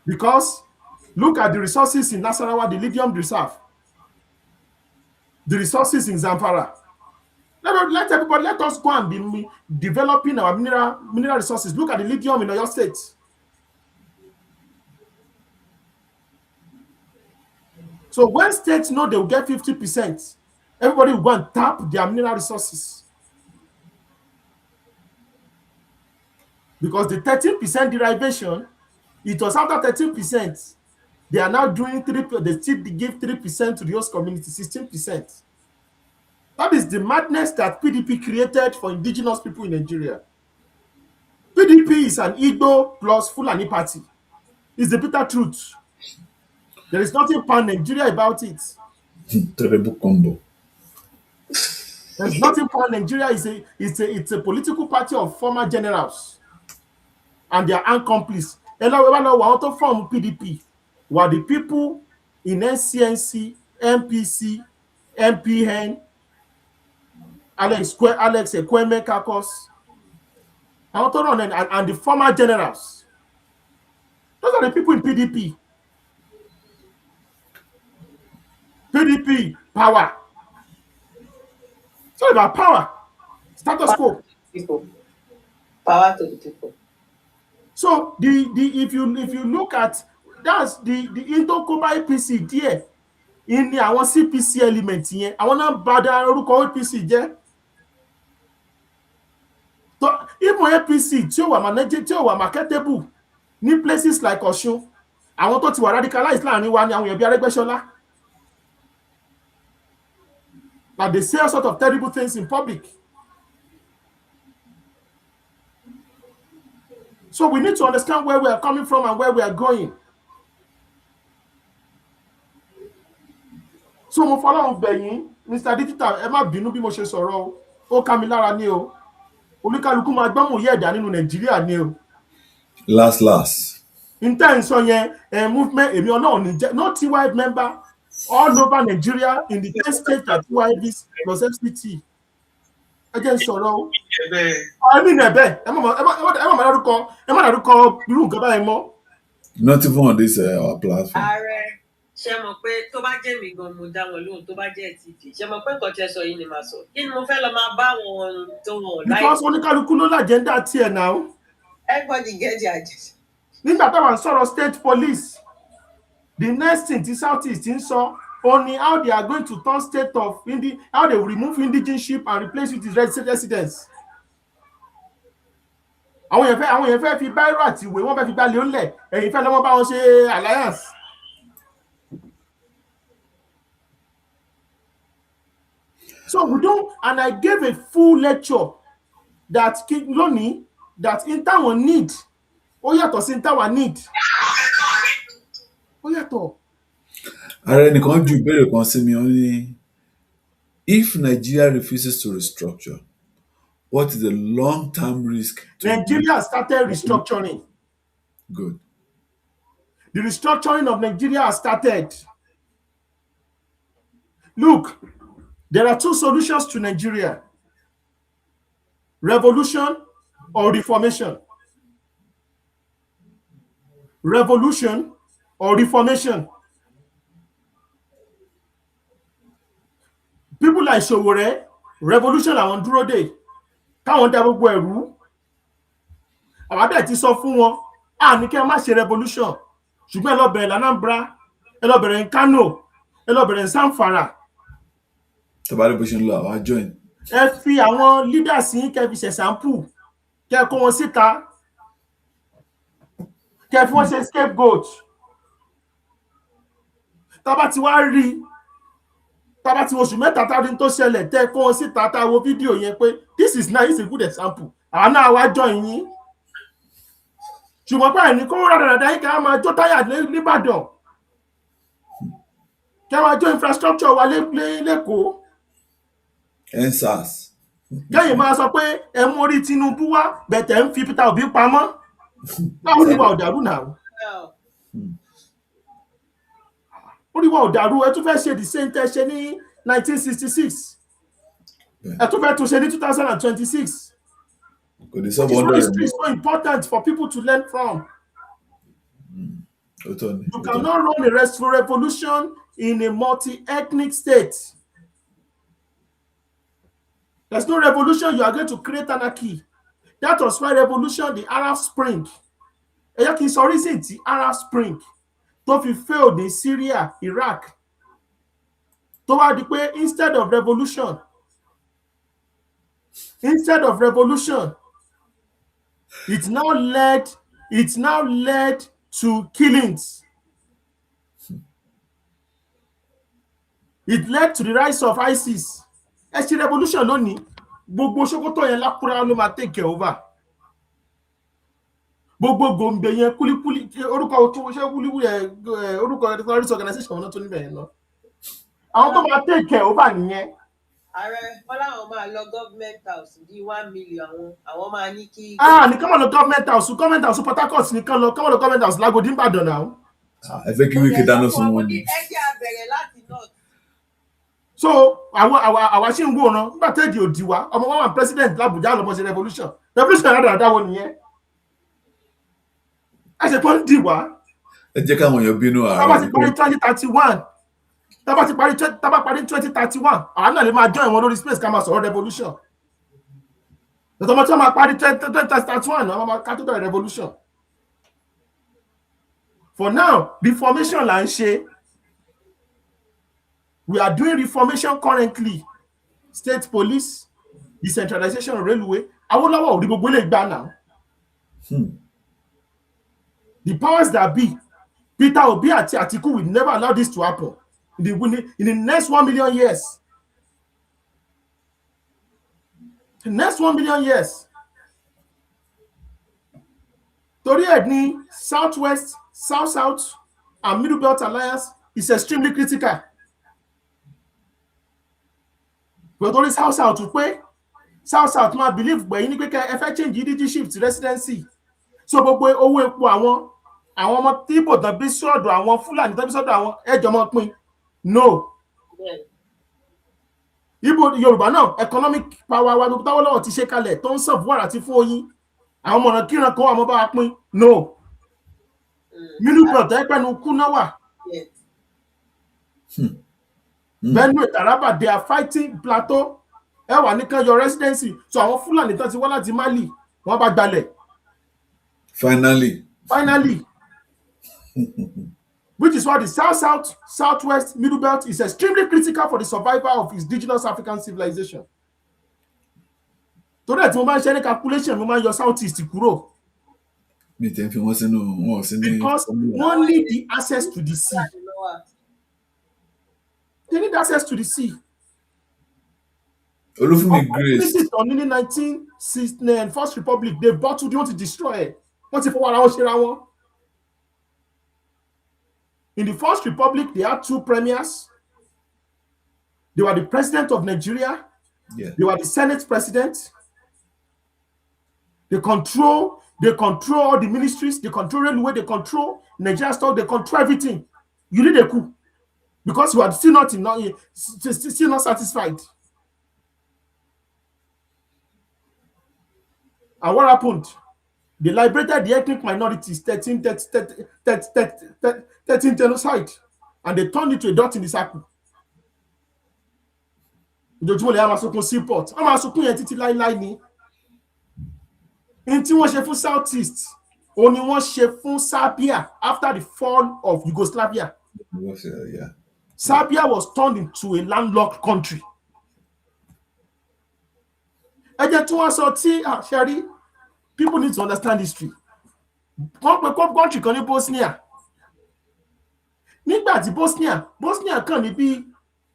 Because look at the resources in Nasarawa, the lithium reserve, the resources in Zamfara. Let everybody, let us go and be developing our mineral resources. Look at the lithium in Oyo State. So when states know they will get 50%, everybody will go and tap their mineral resources. Because the 13% derivation, it was after 13%. They are now doing 3%, they still give 3% to the host community, 16%. That is the madness that PDP created for indigenous people in Nigeria. PDP is an Igbo plus Fulani party. It's the bitter truth. There is nothing pan-Nigeria about it. Terrible combo. There's nothing pan-Nigeria. It's a political party of former generals and their accomplices. Àwọn tó form PDP were the people in NCNC, MPC, MPN, Alex Ekweme Kakos, and the former generals. Those are the people in PDP. PDP, power. It's all about power. Status quo. People. Power to the people. So if you look at that's the Indokoba APC there in the àwọn CPC element yẹn, àwọn náà bá dá orúkọ APC jẹ́. So even APC tí ó wà manage tí ó wà marketable ní places like Ọ̀ṣun, àwọn tó ti wà radicalized láàrin wa ni àwọn èèyàn bí Arẹ́gbẹ́ṣọlá. But they say all sort of terrible things in public. So we need to understand where we are coming from and where we are going. So mo fọlọ́run bẹ̀ yín, Mr. Digital, ẹ má bínú bí mo ṣe sọ̀rọ̀ o, ó ká mi lára ní o. Olúkálùkù máa gbọ́mù yẹ̀ ẹ̀dá nínú Nàìjíríà ní o. Last. In time sọ yẹn, movement èmi ọlọ́run ní jẹ́, no TY member all over Nigeria in the 10 states that TYBs plus FCT. Ẹ jẹ́ n sọ̀rọ̀ o. Ẹ̀mí nẹ̀bẹ̀, ẹ má dárúkọ irú nǹkan báyìí mọ́. Not even on this our platform. Ààrẹ ṣe mọ̀ pé tó bá jẹ́ mi gan mo dá wọn lóhùn tó bá jẹ́ TV ṣe mọ̀ pé nǹkan tí ẹ sọ yìí ni màá sọ kí ni mo fẹ́ lọ máa bá wọn tó wọn láì. Because oníkálukú ló lájẹ́ndà tiẹ̀ náà. Everybody get their agenda. Nígbà táwọn sọ̀rọ̀ state police, the next thing tí South East ń sọ only how they are going to turn state of how they will remove indigenship and replace it with residents. Àwọn èèyàn fẹ́ fi báírò àti ìwé wọ́n fẹ́ fi gbálẹ̀ ó lẹ̀ ẹ̀yìn fẹ́ lọ́wọ́ bá wọn ṣe alliance. So we don't, and I gave a full lecture that lónìí that in táwọn need ó yàtọ̀ sí in táwọn need. Ó yàtọ̀. Ààrẹ nìkan ju ìbéèrè kan sí mi ó ní if Nigeria refuses to restructure, what is the long-term risk? Nigeria started restructuring. Good. The restructuring of Nigeria has started. Look, there are two solutions to Nigeria: revolution or reformation. Revolution or reformation. People like Sowore, revolution làwọn dúró dè káwọn dá gbogbo ẹ̀rú. Àwọn abẹ́ ti sọ fún wọn, ní kí ẹ má ṣe revolution, ṣùgbọ́n ẹ lọ bẹ̀rẹ̀ l'Anambra, ẹ lọ bẹ̀rẹ̀ ní Kano, ẹ lọ bẹ̀rẹ̀ ní Zamfara. Tọ́ba bó ṣe ń lọ àwọn join. Ẹ fi àwọn leaders yín kẹ́ fi ṣe sample, kẹ́ kó wọn síta, kẹ́ fi wọ́n ṣe scapegoat. Tábà ti wá rí tábà ti oṣù mẹ́ta táwọn tó ṣẹlẹ̀ tẹ́ kó wọn síta tá wo fídíò yẹn pé this is nice, a good example. Àwọn náà wá join yín. Ṣùgbọ́n pé ẹni kó rárá yín kí a máa jó táyà l'Íbàdàn. Kí a máa jó infrastructure wa l'Ékòó. EndSARS. kẹ́yìn máa sọ pé ẹ mú orí Tinubu wá bẹ̀tẹ̀ ń fi Peter Obi pamọ́ báwo ni ìwà ọ̀dàrú náà orí wa ọ̀dàrú ẹ tún fẹ́ ṣe the same tẹ́ ṣe ní 1966 ẹ tún fẹ́ tún ṣe ní 2026 Kò ní which sọ́mọ is why ọ̀dọ̀ history rẹ̀ is so important for people to learn from. ó tọ́ ni. You cannot run a revolution in a multi-ethnic state. There's no revolution, you are going to create anarchy. That was why revolution, the Arab Spring. Ẹ jẹ́ kí n sọ reason tí Arab Spring tó fi failed ní Syria, Iraq. Tó wá di pé instead of revolution, it now led to killings. It led to the rise of ISIS. Ẹ ṣe revolution lónìí, gbogbo Sokoto yẹn lákúrá ló máa take over. Gbogbo Gombe yẹn kúlíkúlí orúkọ tó ṣe wúlíwú yẹn orúkọ terrorist organization wọn tó níbẹ̀ yẹn lọ. Àwọn tó máa take over nìyẹn. Ààrẹ Bọ́láwọn máa lọ government house di 1 million àwọn máa ní kí. Nìkan máa lọ government house Port Harcourt nìkan lọ kọ́mọ̀ lọ government house Lagodi Ìbàdàn náà. Ẹ fẹ́ kí Wike dáná sun wọn ni. Ẹ jẹ́ a bẹ̀rẹ̀ láti north. So àwa ṣì ń wòran nígbà tẹ́ẹ̀dì òdì wa ọmọ wa wà president l'Abuja lọ́mọ ṣe revolution rádàrádà wo nìyẹn. Ẹ ṣe pọ́n dì wá. Ẹ jẹ́ káwọn èèyàn bínú ààrẹ. Tábà ti parí 2031 tábà parí 2031 àwa náà lè máa join wọn lórí space ká máa sọ̀rọ̀ revolution. Tọ́tọ́mọ́ tí wọ́n máa parí 2031 àwọn máa ká tó bẹ̀rẹ̀ revolution. For now, reformation là ń ṣe. We are doing reformation currently. State police, decentralization of railway. Awolowo ò rí gbogbo ilé ìgbà náà. The powers that be, Peter Obi àti Atiku will never allow this to happen in the next 1 million years. The next 1 million years. Torí ẹ̀ ní Southwest, South-South and Middle Belt Alliance is extremely critical. Torí South-South pé South-South máa believe pé yín ní pé ẹ fẹ́ change leadership to residency. So gbogbo owó epo àwọn ọmọ tí Ìbò tán bí sọ́dọ̀ àwọn Fúlàní tán bí sọ́dọ̀ àwọn ẹjọ́ mọ́ pín. No. Ìbò Yorùbá náà economic power wa gbogbo táwọn lọ́wọ́ ti ṣe kalẹ̀ tó ń sàn fún wàrà tí fún oyin. Àwọn ọmọ kíran kan wà mọ́ bá wa pín. No. Middle Belt ẹgbẹ́nu kú náà wà. Benue, Taraba, they are fighting Plateau. Ẹ wà nìkan your residency. So àwọn Fúlàní tán ti wá láti Mali wọ́n bá gbalẹ̀. Finally. Which is why the South-South, Southwest, Middle Belt is extremely critical for the survival of indigenous African civilization. Torí ẹ̀ tí mo máa ń ṣe ní calculation mo máa ń yọ Southeast kúrò. Mi tẹ́ fi wọ́n sínú wọn sí ní. Because wọ́n need the access to the sea. They need access to the sea. Olúfúnmi Grace. This is on in the 1960 First Republic. They bottled, they want to destroy it. Wọ́n ti fọwọ́ ara wọn ṣera wọn. In the First Republic, they had 2 premiers. They were the president of Nigeria. Yeah. They were the Senate president. They control all the ministries. They control railway. They control Nigeria stock. They control everything. You need a coup because you are still not satisfied. And what happened? They liberated the ethnic minorities, 13 genocide, and they turned it to a dot in the circle. Ìjọjúmọ́ lè máa sọkún seaport. Wọ́n máa sọkún yẹn títí láíláí ni. In tí wọ́n ṣe fún Southeast, ó ní wọ́n ṣe fún Serbia after the fall of Yugoslavia. Yeah. Serbia was turned into a landlocked country. Ẹ jẹ́ tí wọ́n sọ tí Sherry, people need to understand history. Wọ́n pe country kan ní Bosnia. Nígbà tí Bosnia kàn ní bí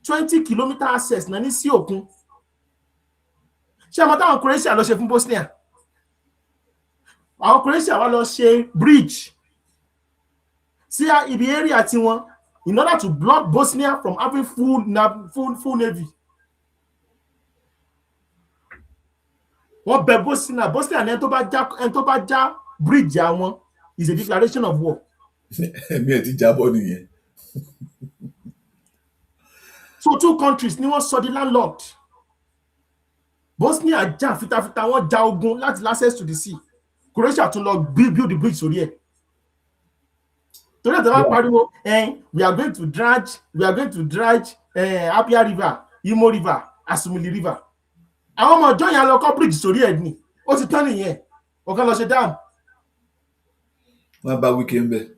20 kilometer access náà ní sí òkun. Ṣé àmọ́ táwọn Croatia lọ ṣe fún Bosnia? Àwọn Croatia wá lọ ṣe bridge sí ibi area tiwọn in order to block Bosnia from having full navy. Wọ́n bẹ Bosnia ní ẹni tó bá já bridge àwọn is a declaration of war. ẹ̀mí ẹ̀ ti jábọ́ nìyẹn. So 2 countries ni wọ́n sọ di landlocked. Bosnia jà fitafita, wọ́n ja ogun láti access to the sea. Croatia tún lọ build the bridge sórí ẹ̀. Torí ẹ̀ tó bá pariwo we are going to dredge Apia River, Imo River, Asumili River. Àwọn ọmọ ọjọ́ yẹn lọ kọ́ bridge sórí ẹ̀ ni. Ó ti tán nìyẹn. Ọ̀kan lọ ṣe dam. Wọ́n bá wíkẹ́ ń bẹ̀.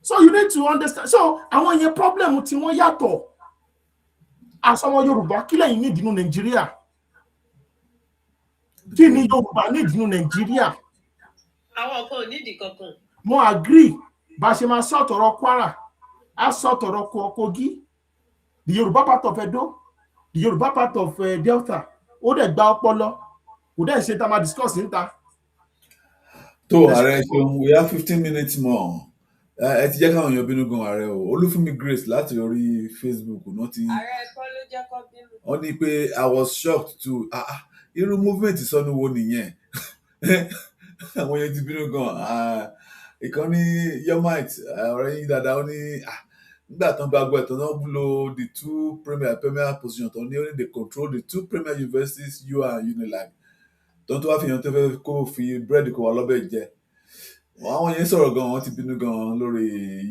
So you need to understand. So àwọn yẹn problem tí wọ́n yàtọ̀. Àsọmọ Yorùbá kí lẹ́yìn ní ìdínú Nàìjíríà? Kí ni Yorùbá ní ìdínú Nàìjíríà? Àwọn kan ò nídìí kankan. Mo agree. Bá ṣe máa sọ tọ̀rọ̀ Kwara, a sọ tọ̀rọ̀ Kogi, the Yoruba part of Edo, the Yoruba part of Delta. Ó dẹ̀ gba ọpọlọ. Kò dẹ̀ ṣe tá máa discuss níta. Tó ààrẹ ṣeun, we have 15 minutes more. Ẹ ti jẹ́ káwọn èèyàn bínú gan ààrẹ o. Olúfúnmi Grace láti orí Facebook náà ti. Ààrẹ kọ́ ló jẹ́ kó bínú. Wọ́n ní pé I was shocked too. Irú movement sọnù wo nìyẹn? Àwọn èèyàn ti bínú gan. Ìkànnì Yomite ọ̀rẹ́ yín dáadáa ó ní nígbà tán bá gbọ́ ẹ̀tàn náà lo the 2 premier position tó ní they control the 2 premier universities UR and Unilag tó wá fi hàn tó fẹ́ kó fi búrẹ́dì kó wà lọ́bẹ̀ jẹ. Àwọn yẹn sọ̀rọ̀ gan, wọ́n ti bínú gan lórí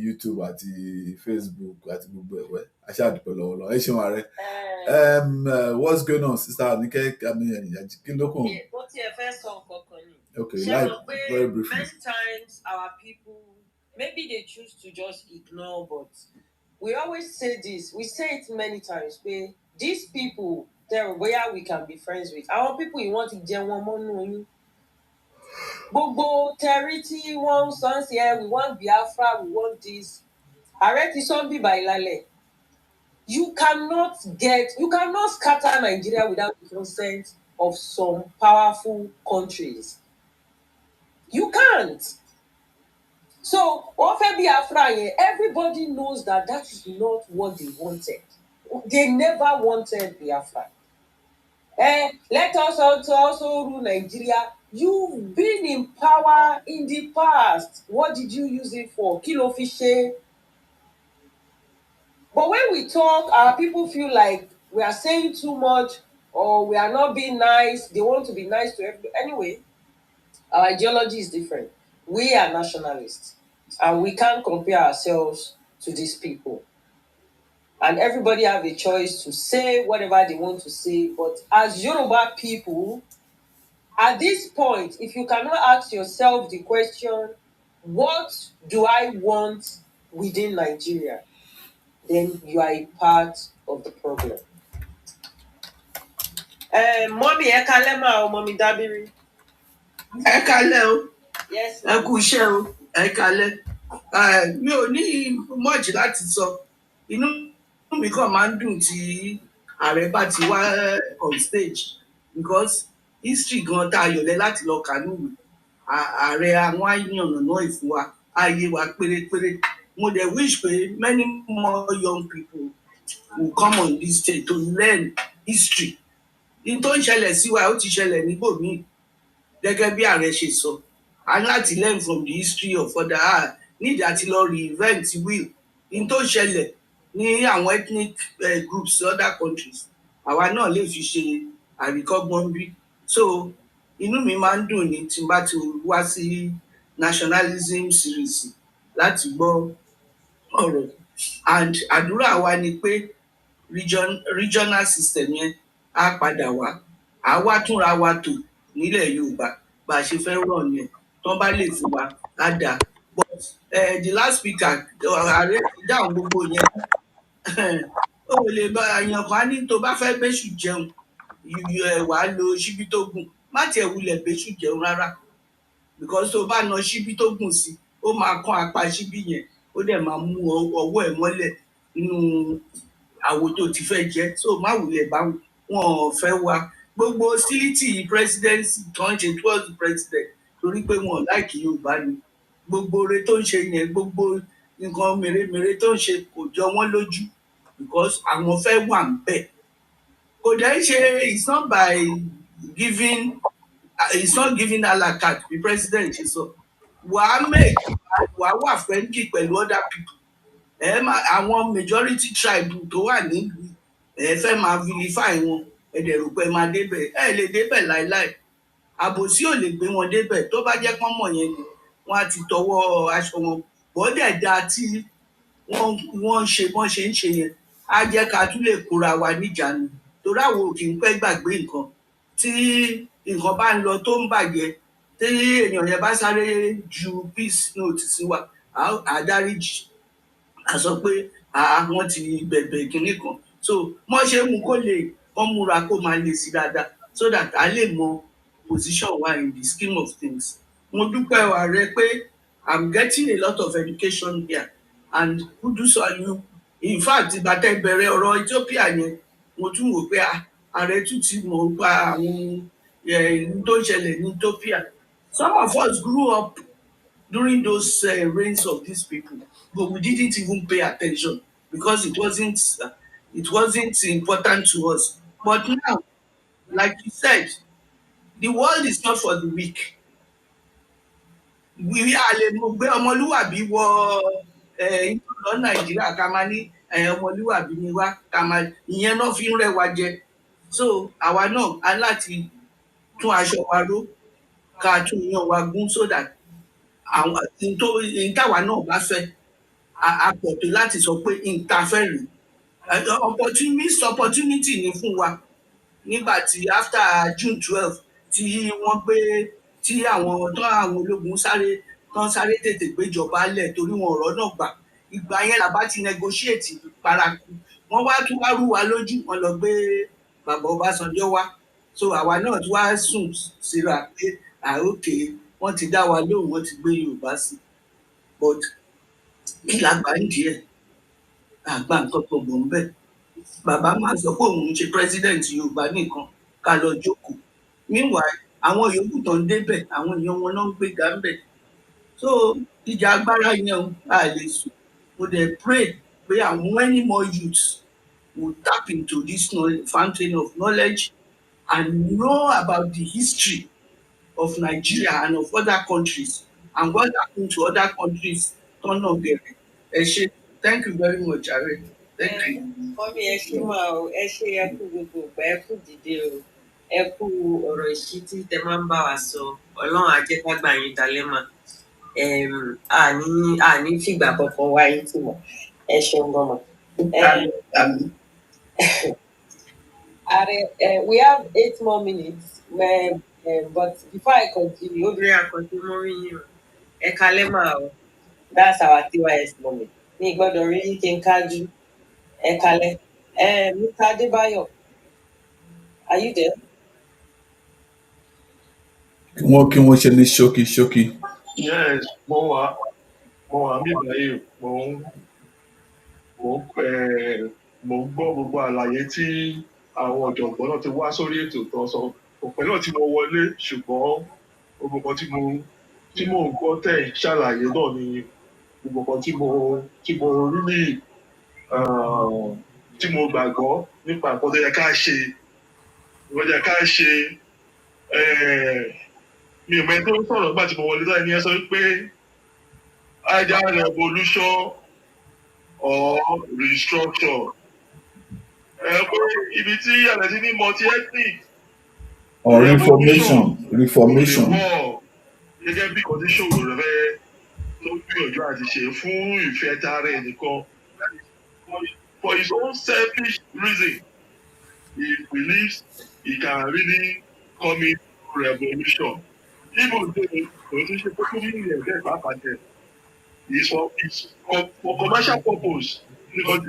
YouTube àti Facebook àti gbogbo ẹ̀wẹ́ aṣáàdùpẹ̀ lọ́wọ́lọ́wọ́. Ẹ ṣeun ààrẹ. What's going on sister Anike kí ló kàn? Ó tiẹ̀ fẹ́ sọ nǹkan kan ni. Okay, like very briefly. Many times our people, maybe they choose to just ignore, but we always say this. We say it many times. These people, they're where we can be friends with. Our people, you want to jẹ wọn mọ́nú yín. Gbogbo territory wọn sọ sí we want Biafra, we want this. Ààrẹ ti sọ bí bàìlálẹ̀. You cannot scatter Nigeria without the consent of some powerful countries. You can't. So, everybody knows that is not what they wanted. They never wanted Biafra. Let us also rule Nigeria. You've been in power in the past. What did you use it for? Kilo fishe. But when we talk, our people feel like we are saying too much or we are not being nice. They want to be nice to everybody. Anyway, our ideology is different. We are nationalists and we can't compare ourselves to these people. And everybody have a choice to say whatever they want to say. But as Yoruba people, at this point, if you cannot ask yourself the question, what do I want within Nigeria? Then you are a part of the problem. Mommy Ekalema or Mommy Dabiri? Ekale. Yes. Ẹ kú iṣẹ́ o, Ekale. Mi ò ní much láti sọ. Inú mi kàn máa ń dùn tí ààrẹ bá ti wá on stage because history gan tá a yọ̀lẹ́ láti lọ kànú ààrẹ àwọn àyànnà náà ìfún wa ayé wa pérépéré. Mo dẹ̀ wish pé many more young people will come on this stage to learn history. In tó ń ṣẹlẹ̀ sí wa ó ti ṣẹlẹ̀ níbòmíì gẹ́gẹ́ bí ààrẹ ṣe sọ. A ní láti learn from the history of other need àti lọ reinvent wheel. In tó ṣẹlẹ̀ ní àwọn ethnic groups other countries àwa náà lè fi ṣe àríkọ́gbọ́n bí. So inú mi máa ń dùn ní tí n bá ti wá sí nationalism series láti gbọ́ ọ̀rọ̀ and àdúrà wa ni pé regional system yẹn á padà wá á wá túnra wa tò nílẹ̀ Yorùbá bá a ṣe fẹ́ rọ̀ yẹn tó bá lè fún wa á dáa. But the last speaker ààrẹ dáhùn gbogbo yẹn ó lè bá àyàn kan ní tó bá fẹ́ bẹ́ṣù jẹun wàá lo ṣíbí tó gùn má tiẹ̀ wulẹ̀ bẹ́ṣù jẹun rárá because tó bá na ṣíbí tó gùn sí ó máa kán apá ṣíbí yẹn ó dẹ̀ máa mú ọwọ́ ẹ̀ mọ́lẹ̀ nínú àwo tó ti fẹ́ jẹ so má wulẹ̀ bá wọn fẹ́ wa gbogbo hostility presidency tó ń ṣe towards the president torí pé wọn láìkí Yorùbá ni gbogbo ore tó ń ṣe yẹn gbogbo nǹkan mèremère tó ń ṣe kò jọ wọ́n lójú because àwọn fẹ́ wà ń bẹ̀ kò dẹ̀ ṣe it's not by giving it's not giving a la carte be president so wàá make wàá wà friendly pẹ̀lú other people àwọn majority tribe tó wà nílùú fẹ́ máa vilify wọn ẹ̀dẹ̀ rò pé máa débẹ̀ lè débẹ̀ láéláé àbòsí ò lè gbé wọn débẹ̀ tó bá jẹ́ pọ́n mọ̀ yẹn ni wọ́n á ti tọwọ́ aṣọ wọn bọ́dẹ̀ dáa tí wọ́n ń ṣe bọ́n ṣe ń ṣe yẹn á jẹ́ ká tún lè kóra wa níjàánu torí àwọn ò kì í pẹ́ gbàgbé nǹkan tí nǹkan bá ń lọ tó ń bàjẹ́ tí èèyàn yẹn bá sáré ju peace note sí wa àdáríjì a sọ pé wọ́n ti bẹ̀bẹ̀ kínní kan so wọ́n ṣe mú kó lè wọ́n múra kó máa lè sí dáadáa so that a lè mọ position wa in the scheme of things. Mo dúpẹ́ ààrẹ pé I'm getting a lot of education here and kudos on you. In fact ìgbà tẹ́ bẹ̀rẹ̀ ọ̀rọ̀ Ethiopia yẹn mo tún wò pé ààrẹ tún ti mọ̀ nípa àwọn ìlú tó ń ṣẹlẹ̀ ní Ethiopia. Some of us grew up during those reigns of these people, but we didn't even pay attention because it wasn't important to us. But now, like you said, the world is not for the weak. We are lè mọ̀ pé ọmọlúwàbí wọ lọ Nàìjíríà ká máa ní ọmọlúwàbí ni wá ká máa ìyẹn náà fi ń rẹwà jẹ. So àwa náà á láti tún aṣọ wa ró ká tún yan wa gún so that àwọn ìtawà náà bá fẹ́ a pọ̀ tó láti sọ pé ìtafẹ́ rèé opportunity ni fún wa nígbà tí after June 12 tí wọ́n gbé tí àwọn ológun sáré tètè gbéjọba lẹ̀ torí wọn ọ̀rọ̀ náà gbà ìgbà yẹn làbá ti negotiate paraku wọ́n wá tún wá rú wa lójú wọn lọ gbé bàbá Ọbásanjọ́ wá so àwa náà tún wá sùn síra pé òkè wọ́n ti dá wa lóhùn wọ́n ti gbé Yorùbá sí but kí làgbà ń díẹ̀ àgbà nǹkan tó gbọ̀n bẹ́ẹ̀ bàbá máa sọ pé òun ṣe president Yorùbá nìkan ká lọ jókòó meanwhile àwọn yòókù tó ń débẹ̀ àwọn èèyàn wọn náà ń gbéga ń bẹ̀ so ìjà agbára yẹn a lè sùn mo dẹ̀ pray pé àwọn many more youths will tap into this fountain of knowledge and know about the history of Nigeria and of other countries and what happened to other countries turn up there. Thank you very much, Are. Thank you. Mọ́mí ẹ ṣé máa o, ẹ ṣé ẹ kú gbogbo ìgbà, ẹ kú dìde o, ẹ kú ọ̀rọ̀ ìṣítí tẹ máa ń bá wa sọ, Ọlọ́run á jẹ́ ká gbà yín dalẹ́ mà. Àní fìgbà kankan wá yín tì mọ́, ẹ ṣeun gan mà. We have 8 more minutes, but before I continue, obìnrin àkàntì mọ́ rí yín o, ẹ kalẹ́ mà o, that's our TYS moment. Mi gbọ́dọ̀ rí kí n kájú. Ẹ kalẹ́. Mr. Adébáyọ̀, are you there? Kí wọ́n ṣe ní ṣókí. Yes, mo wà mí báyìí, mo ń gbọ́ gbogbo àlàyé tí àwọn ọ̀jọ̀gbọ́n náà ti wá sórí ètò tó sọ. Òpẹ́ náà tí mo wọlé ṣùgbọ́n gbogbo kan tí mo ń gbọ́ tẹ̀ ṣàlàyé náà ni gbogbo kan tí mo rí ní tí mo gbàgbọ́ nípa nǹkan tó yẹ ká ṣe mi ò mọ ẹni tó ń sọ̀rọ̀ nígbà tí mo wọlé láì ní ẹ sọ pé either revolution or restructure pé ibi tí àlẹ́ ti ní multi-ethnic or reformation gẹ́gẹ́ bí condition rẹ̀ fẹ́ tó gbìyànjú àti ṣe fún ìfẹ́ tara ẹ̀ nìkan for his own selfish reason he believes he can really come in revolution even though kò tún ṣe kókó nínú ẹ̀jẹ̀ pàápàá is for commercial purpose because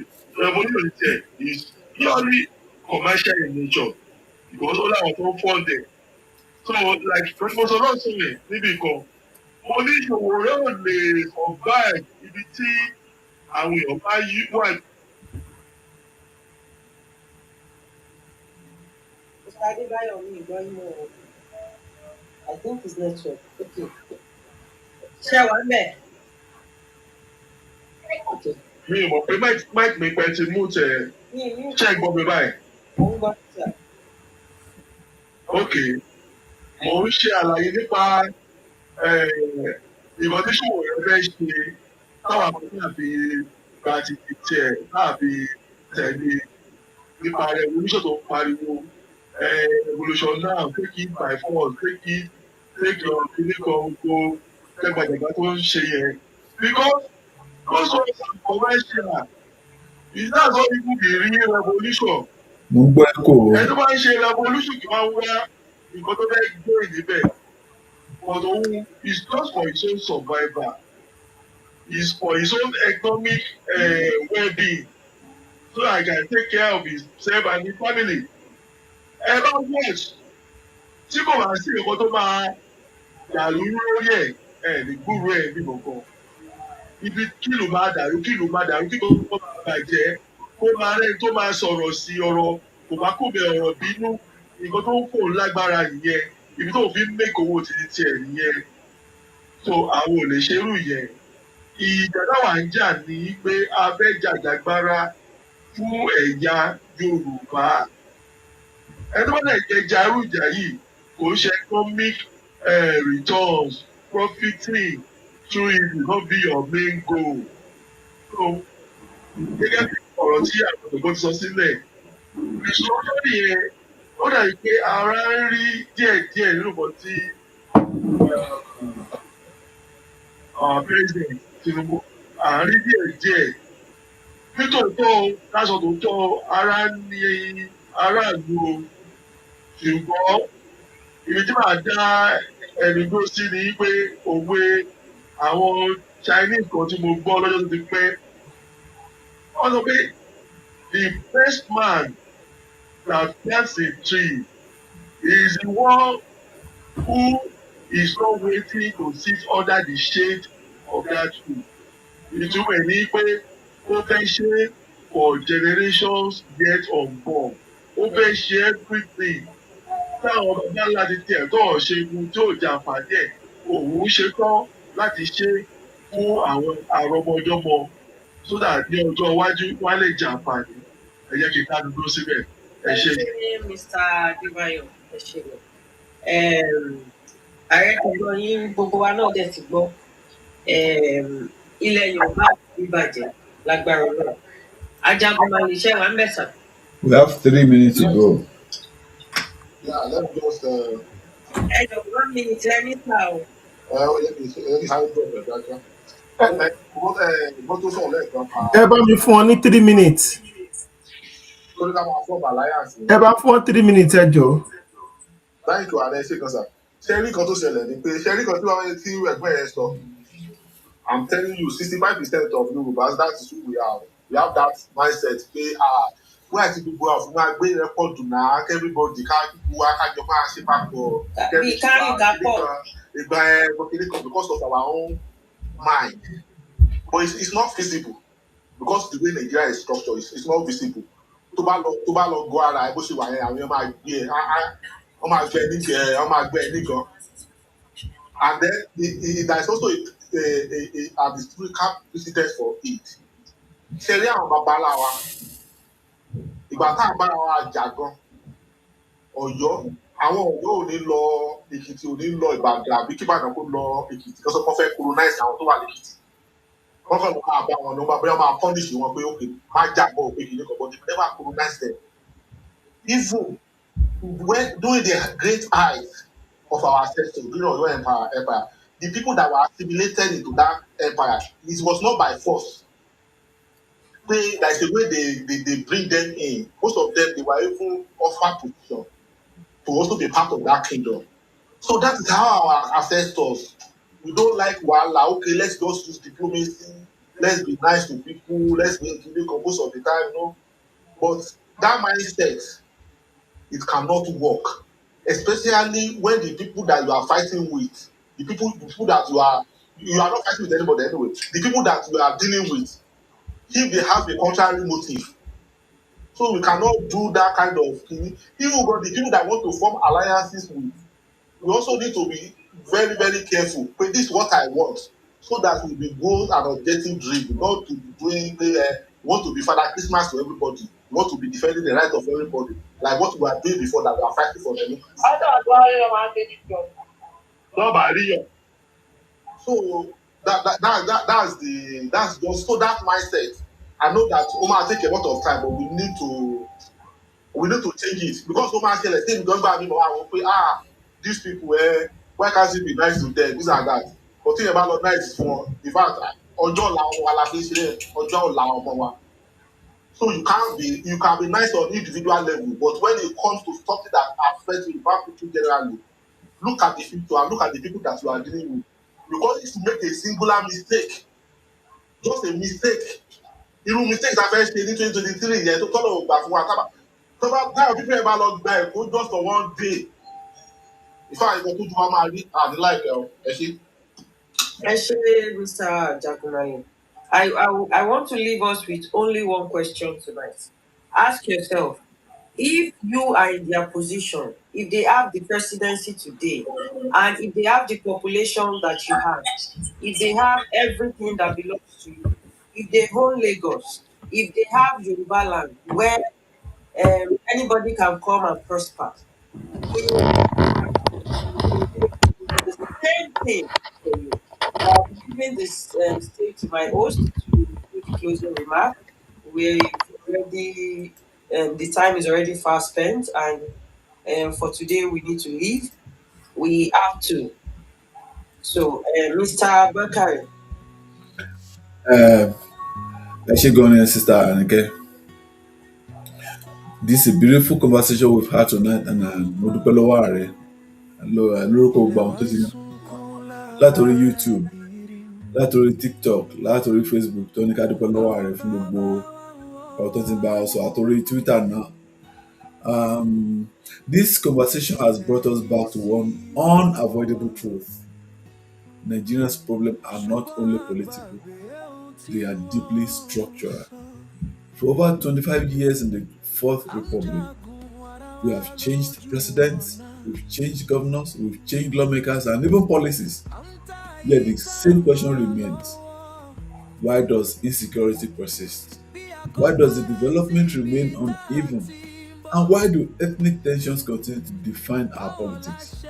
revolution is purely commercial in nature because ó láwọn tó ń fund ẹ̀ so like professor náà sọ̀rọ̀ níbi kan oníṣòwò rẹ̀ ò lè survive ibi tí àwọn èèyàn bá yí wà. Mr. Adébáyọ̀ mi ìgbọ́ yín o. I think it's network. Okay. Ṣé wàá mẹ́? Okay. Mi ò mọ̀ pé Mike mi pẹ́ ti mú tẹ̀ ṣe gbọ́ mi báyìí. Mo ń gbọ́ sí. Okay. Mo ń ṣe àlàyé nípa ìwọ́n tí ṣòwò rẹ̀ fẹ́ ṣe táwọn àpò tàbí gba ti ti tiẹ̀ tàbí tẹ̀lé nípa revolution tó pariwo revolution now take it by force take your kìnìún kan gbogbo jẹgbàjẹgbà tó ń ṣe yẹn because those ones are conventional is that how people dey real revolution. mo ń gbọ́ ẹ̀kọ́ o. Ẹni tó bá ń ṣe revolution kì máa ń wá nǹkan tó fẹ́ gbé níbẹ̀ but òun is just for his own survival is for his own economic well-being so that he can take care of himself and his family. Ẹ bá watch tí kò bá sí nǹkan tó máa dàrú lórí ẹ̀ lè gbúrò ẹ̀ bí kankan. Ibi kí ló máa dàrú kí ló máa dàrú kí ló máa bàjẹ́ kó máa rẹ́ tó máa sọ̀rọ̀ sí ọ̀rọ̀ kò bá kò bẹ̀ ọ̀rọ̀ bínú nǹkan tó ń fò lágbára nìyẹn ibi tó fi ń mẹ́kọ̀ owó ti tiẹ̀ nìyẹn so àwọn ò lè ṣerú yẹn ìjà táwa ń jà ní pé a fẹ́ jàjàgbara fún ẹ̀yà Yorùbá ẹni wọ́n náà jẹ́ jarú ìjà yìí kò ń ṣe economic returns profiting through it will not be your main goal so gẹ́gẹ́ bí ọ̀rọ̀ tí àgbàdo ti sọ sílẹ̀ ìṣòro nìyẹn ó dàbí pé ara ń rí díẹ̀díẹ̀ nínú nǹkan tí president Tinubu à ń rí díẹ̀díẹ̀ nítòótọ́ láṣọ tòótọ́ ara ní aráàlú o ṣùgbọ́n ibi tí màá dá ẹni dúró sí ni pé òwe àwọn Chinese kan tí mo gbọ́ lọ́jọ́ tó ti pẹ́ wọ́n sọ pé the best man that plants a tree is the one who is not waiting to sit under the shade of that tree. Ìtumọ̀ ẹ̀ ní pé ó fẹ́ ṣe for generations yet unborn. Ó fẹ́ ṣe everything. Táwọn bàbá ńlá ti tiẹ̀ tó ṣe ikú tí ò jàǹfààní ẹ̀. Òun ṣe tán láti ṣe fún àwọn àrọmọdọ́mọ so that ní ọjọ́ iwájú wọ́n á lè jàǹfààní. Ẹ jẹ́ kí n ká dúró síbẹ̀. Ẹ ṣe. Mr. Adébáyọ̀ ẹ ṣe lọ. Ààrẹ kan gbọ́ yín gbogbo wa náà dẹ̀ ti gbọ́ ilẹ̀ Yorùbá ìbàjẹ́ lágbára Ọlọ́run ajagun máa lè ṣe wà ń bẹ̀sà. We have 3 minutes to go. Yeah, let me just. Ẹ jọ 1 minute lẹ́ni sá o. Let me hide the data. Mọ́tò sọ̀rọ̀ lẹ́ẹ̀kan. Ẹ bá mi fún ọ ní 3 minutes. Lórí ká máa fọ́ bàláyàsì. Ẹ bá fún ọ 3 minutes ẹ jọ. Thank you, Adé ṣe kan sà. Ṣé rí kan tó ṣẹlẹ̀ ni pé ṣé rí kan tí wọ́n ti ẹgbẹ́ yẹn sọ. I'm telling you 65% of Yorùbás that is who we are. We have that mindset pé wọ́n àti gbogbo àfún máa gbé rẹ́pọ̀dù náà everybody ká gbogbo wa kájọ máa ṣe papọ̀. Bí kárì kápọ̀. Ìgbà kan because of our own mind. But it's not feasible because the way Nigeria is structured it's not visible. Tó bá lọ gọ ara ẹ bó ṣe wà yẹn àwọn yẹn máa gbé ẹ wọ́n máa gbé ẹ nígbẹ́ wọ́n máa gbé ẹ nígan. And then there is also a historical precedent for it. Ṣé rí àwọn babalá wa ìgbà tá à ń bára wa jà gan Ọ̀yọ́ àwọn Ọ̀yọ́ ò ní lọ Èkìtì ò ní lọ Ìbàdàn àbí kí Ìbàdàn kó lọ Èkìtì kí wọ́n fẹ́ colonize àwọn tó wà lẹ́kìtì wọ́n kàn ló máa bá wọn ní wọ́n bóyá máa punish wọn pé okay má jà bọ̀ òpè kìíní kan but they never colonize them. Even when during the great height of our ancestors during Oyo empire the people that were assimilated into that empire it was not by force. There is a way they bring them in. Most of them they were even offered position to also be part of that kingdom. So that is how our ancestors. We don't like wahala. Okay, let's just use diplomacy. Let's be nice to people. Let's be most of the time, But that mindset, it cannot work. Especially when the people that you are fighting with, the people that you are not fighting with anybody anyway. The people that you are dealing with, if they have a contrary motive. So we cannot do that kind of thing. Even the people that want to form alliances with, we also need to be very, very careful. But this is what I want. So that we be goals and objective driven, not to be doing want to be Father Christmas to everybody. You want to be defending the right of everybody, like what we were doing before that we are fighting for them. Nobody. So that's just so that mindset. I know that Omar take a lot of time, but we need to change it because Omar say like things don't buy me, but I will pay these people why can't it be nice to them, this and that. But think about not nice for in fact ọjọ́ làwọn wa la fi ṣe ọjọ́ làwọn ọmọ wa. So you can be nice on individual level, but when it comes to something that affects you, people generally, look at the future and look at the people that you are dealing with. Because if you make a singular mistake, just a mistake, irú mistakes ta fẹ́ ṣe ní 2023 yẹn tó tọ́lọ̀ gbà fún wa táwọn people ẹ̀ bá lọ gba ẹ̀kọ́ just for one day. Ìfá ìgbà tó ju wa máa rí láìpẹ́ ẹ ṣe. Actually, Mr. Jakumayo, I want to leave us with only one question tonight. Ask yourself, if you are in their position, if they have the presidency today, and if they have the population that you have, if they have everything that belongs to you, if they own Lagos, if they have Yoruba land where anybody can come and prosper, will the same thing for you. I'll be giving this stage to my host to do the closing remark. We've already, the time is already fast spent, and for today we need to leave. We have to. So, Mr. Bakari. Ẹ ṣé gan ni Sister Anike. This is a beautiful conversation we've had tonight, and mo dúpẹ́ lọ́wọ́ ààrẹ lórúkọ gbogbo àwọn tó ti látòrí YouTube, látòrí TikTok, látòrí Facebook tó ní ká dúpẹ́ lọ́wọ́ ààrẹ fún gbogbo ọ̀rọ̀ tó ti bá ọ sọ àtòrí Twitter náà. This conversation has brought us back to one unavoidable truth. Nigeria's problems are not only political, they are deeply structural. For over 25 years in the Fourth Republic, we have changed presidents, we've changed governors, we've changed lawmakers, and even policies. Yet the same question remains: why does insecurity persist? Why does the development remain uneven? And why do ethnic tensions continue to define our politics?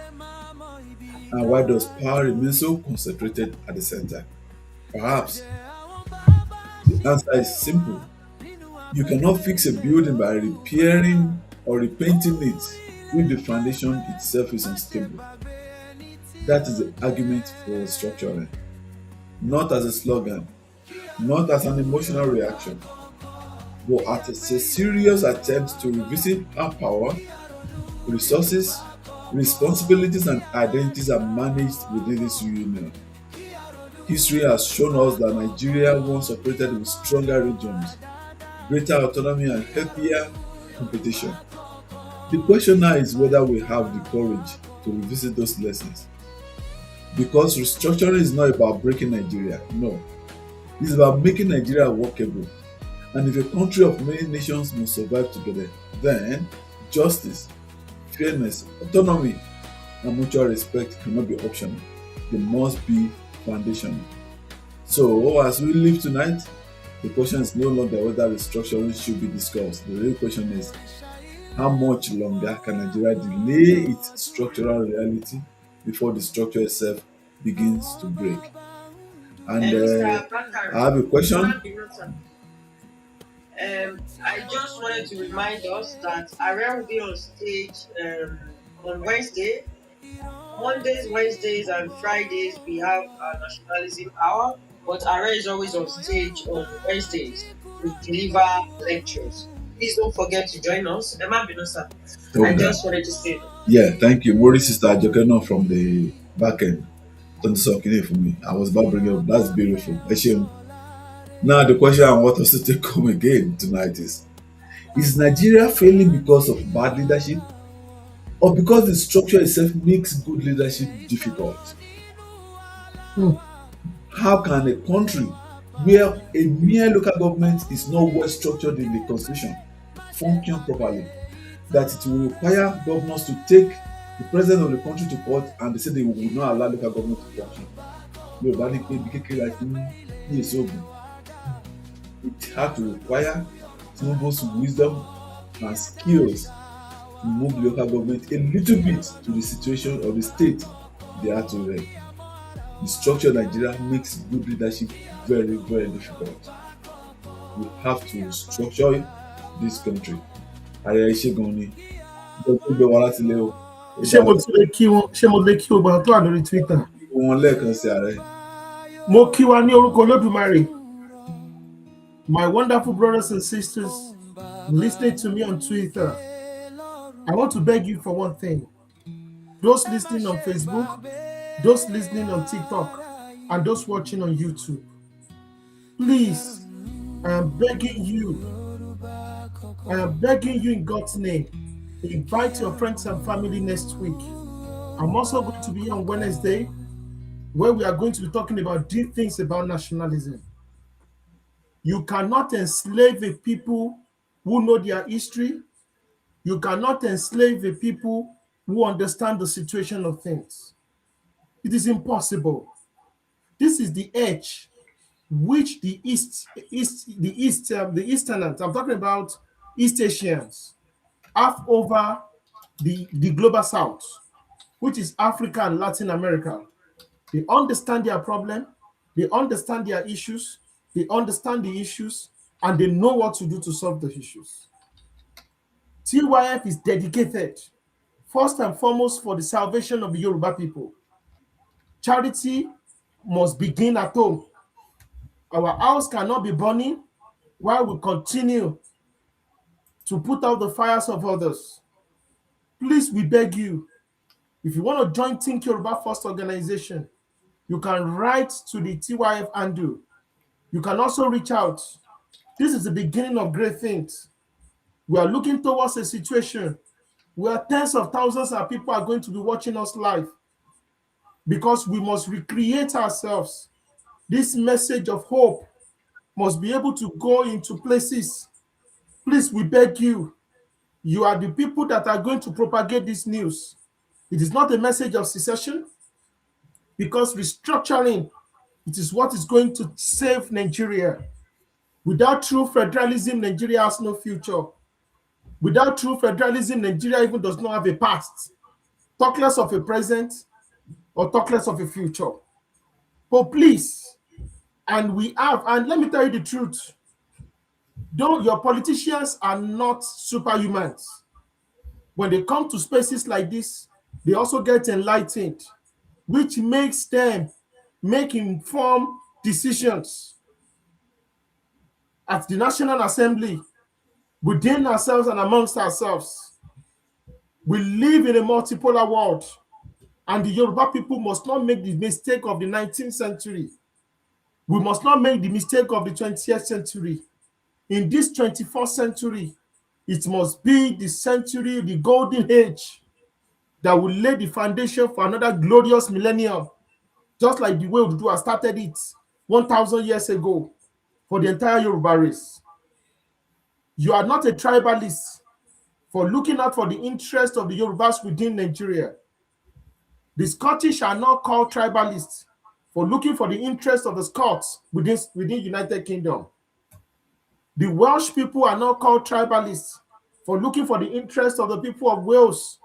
And why does power remain so concentrated at the center? Perhaps the answer is simple. You cannot fix a building by repairing or repainting it if the foundation itself is unstable. That is the argument for restructuring. Not as a slogan, not as an emotional reaction, but as a serious attempt to revisit how power, resources, responsibilities, and identities are managed within this union. History has shown us that Nigeria once operated with stronger regions, greater autonomy, and healthier competition. The question now is whether we have the courage to revisit those lessons. Because restructuring is not about breaking Nigeria, no. It's about making Nigeria workable. And if a country of many nations must survive together, then justice, fairness, autonomy, and mutual respect cannot be optional. They must be foundational. So, as we leave tonight, the question is no longer whether restructuring should be discussed. The real question is, how much longer can Nigeria delay its structural reality before the structure itself begins to break? And I have a question. I just wanted to remind us that Ariel will be on stage on Wednesday. Mondays, Wednesdays, and Fridays we have our Nationalism Hour, but Ariel is always on stage on Wednesdays. We deliver lectures. Please don't forget to join us. Emma Binosa. I just wanted to say that. Yeah, thank you. Mori Sister Jokeno from the back end. Don't talk for me. I was about to bring it up. That's beautiful. Now the question I want us to take home again tonight is Nigeria failing because of bad leadership, or because the structure itself makes good leadership difficult? How can a country where a mere local government is not well structured in the constitution function properly, that it will require governors to take the president of the country to court and they say they will not allow local government to function? It had to require Tinubu's wisdom and skills to move the local government a little bit to the situation of the state they had to run. The structure of Nigeria makes good leadership very, very difficult. We have to structure this country. Ààrẹ ṣé gan ni. Ìjọba tó gbé wa láti ilé o. Ó ṣé mo dára ti lè kí wọn ṣé mo lè kí gbogbo àwọn tó wà lórí Twitter? kó wọn lẹ́ẹ̀kan sí ààrẹ. Mo kí wa ní orúkọ Olódùmarè. My wonderful brothers and sisters listening to me on Twitter, I want to beg you for one thing. Those listening on Facebook, those listening on TikTok, and those watching on YouTube, please, I am begging you in God's name, invite your friends and family next week. I'm also going to be here on Wednesday, where we are going to be talking about deep things about nationalism. You cannot enslave a people who know their history. You cannot enslave a people who understand the situation of things. It is impossible. This is the edge which the Easterners, I'm talking about East Asians, have over the global South, which is Africa and Latin America. They understand their problem, they understand their issues, they understand the issues, and they know what to do to solve the issues. TYF is dedicated, first and foremost, for the salvation of the Yoruba people. Charity must begin at home. Our house cannot be burning while we continue to put out the fires of others. Please, we beg you, if you want to join Think Yoruba First organization, you can write to the TYF handle. You can also reach out. This is the beginning of great things. We are looking towards a situation where tens of thousands of people are going to be watching us live, because we must recreate ourselves. This message of hope must be able to go into places. Please, we beg you. You are the people that are going to propagate this news. It is not a message of secession, because restructuring, it is what is going to save Nigeria. Without true federalism, Nigeria has no future. Without true federalism, Nigeria even does not have a past. Talk less of a present or talk less of a future. But please, and let me tell you the truth, though your politicians are not superhumans, when they come to spaces like this, they also get enlightened, which makes them make informed decisions at the National Assembly, within ourselves and amongst ourselves. We live in a multipolar world, and the Yoruba people must not make the mistake of the 19th century. We must not make the mistake of the 20th century. In this 21st century, it must be the century, the golden age, that will lay the foundation for another glorious millennium, just like the way Oduduwa started it 1,000 years ago for the entire Yoruba race. You are not a tribalist for looking out for the interest of the Yorubas within Nigeria. The Scottish are not called tribalists for looking for the interest of the Scots within United Kingdom. The Welsh people are not called tribalists for looking for the interest of the people of Wales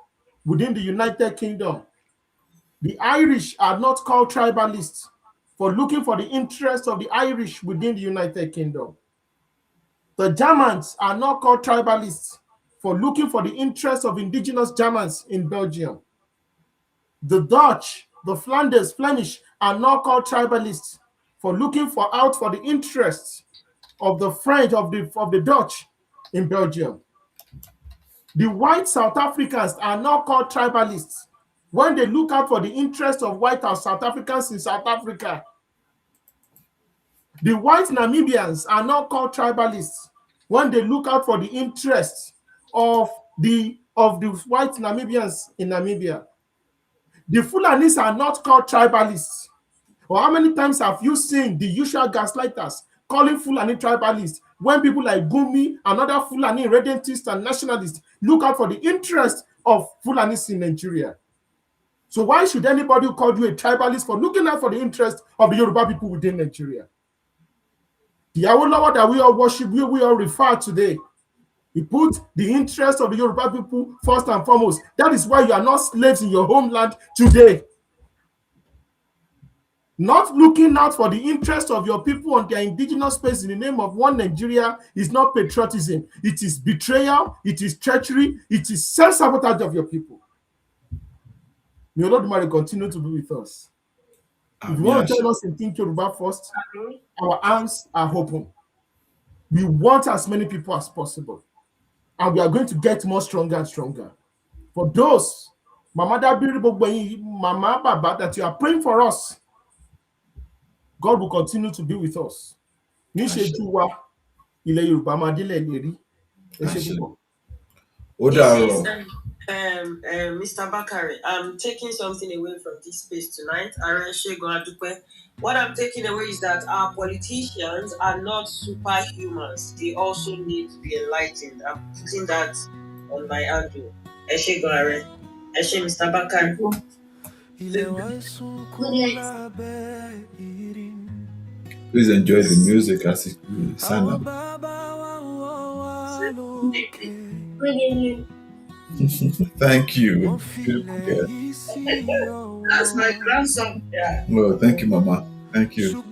within the United Kingdom. The Irish are not called tribalists for looking for the interest of the Irish within the United Kingdom. The Germans are not called tribalists for looking for the interest of indigenous Germans in Belgium. The Dutch, the Flemish are not called tribalists for looking out for the interests of the French, of the Dutch in Belgium. The white South Africans are not called tribalists when they look out for the interest of white South Africans in South Africa. The white Namibians are not called tribalists when they look out for the interests of the white Namibians in Namibia. The Fulanis are not called tribalists. Or how many times have you seen the usual gaslighters calling Fulani tribalists when people like Gumi and other Fulani redentists and nationalists look out for the interest of Fulanis in Nigeria? So why should anybody call you a tribalist for looking out for the interest of the Yoruba people within Nigeria? The Awolowo that we all worship, we all refer today. He put the interest of the Yoruba people first and foremost. That is why you are not slaves in your homeland today. Not looking out for the interest of your people on their indigenous space in the name of one Nigeria is not patriotism. It is betrayal, it is treachery, it is self-sabotage of your people. May Olodumare continue to be with us. If you want to join us in Think Yoruba First, our arms are open. We want as many people as possible. And we are going to get more stronger and stronger. For those, Mama Dabiri, Mama Baba, that you are praying for us, God will continue to be with us. Níṣẹ́jú wa, ilẹ̀ Yorùbá máa délẹ̀ lérí. Ẹ ṣé púpọ̀. Mr. Bakari, I'm taking something away from this space tonight. What I'm taking away is that our politicians are not superhumans. They also need to be enlightened. I'm putting that on my angle. Mr. Bakari. Please enjoy the music as it sign up. Thank you. That's my grandson. Yeah. Oh, thank you, Mama. Thank you.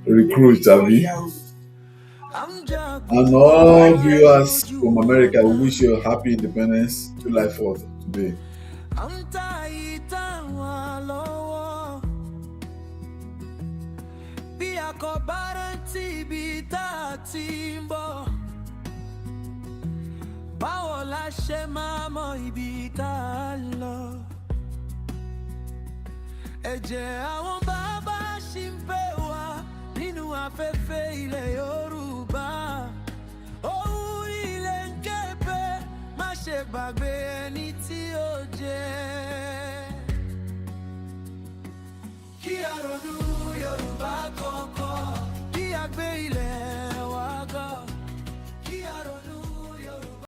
Recruit, Abby. And all viewers from America, we wish you a happy independence, July 4th today. Báwo la ṣe máa mọ ibi tá a lọ? Ẹ̀jẹ̀ àwọn bàbá ṣì ń pè wá nínú afẹ́fẹ́ ilẹ̀ Yorùbá. Ohùn ilẹ̀ ń ké pé má ṣe gbàgbé ẹni tí ó jẹ́. Kí a ronú Yorùbá kọ̀ọ̀kan, kí a gbé ilẹ̀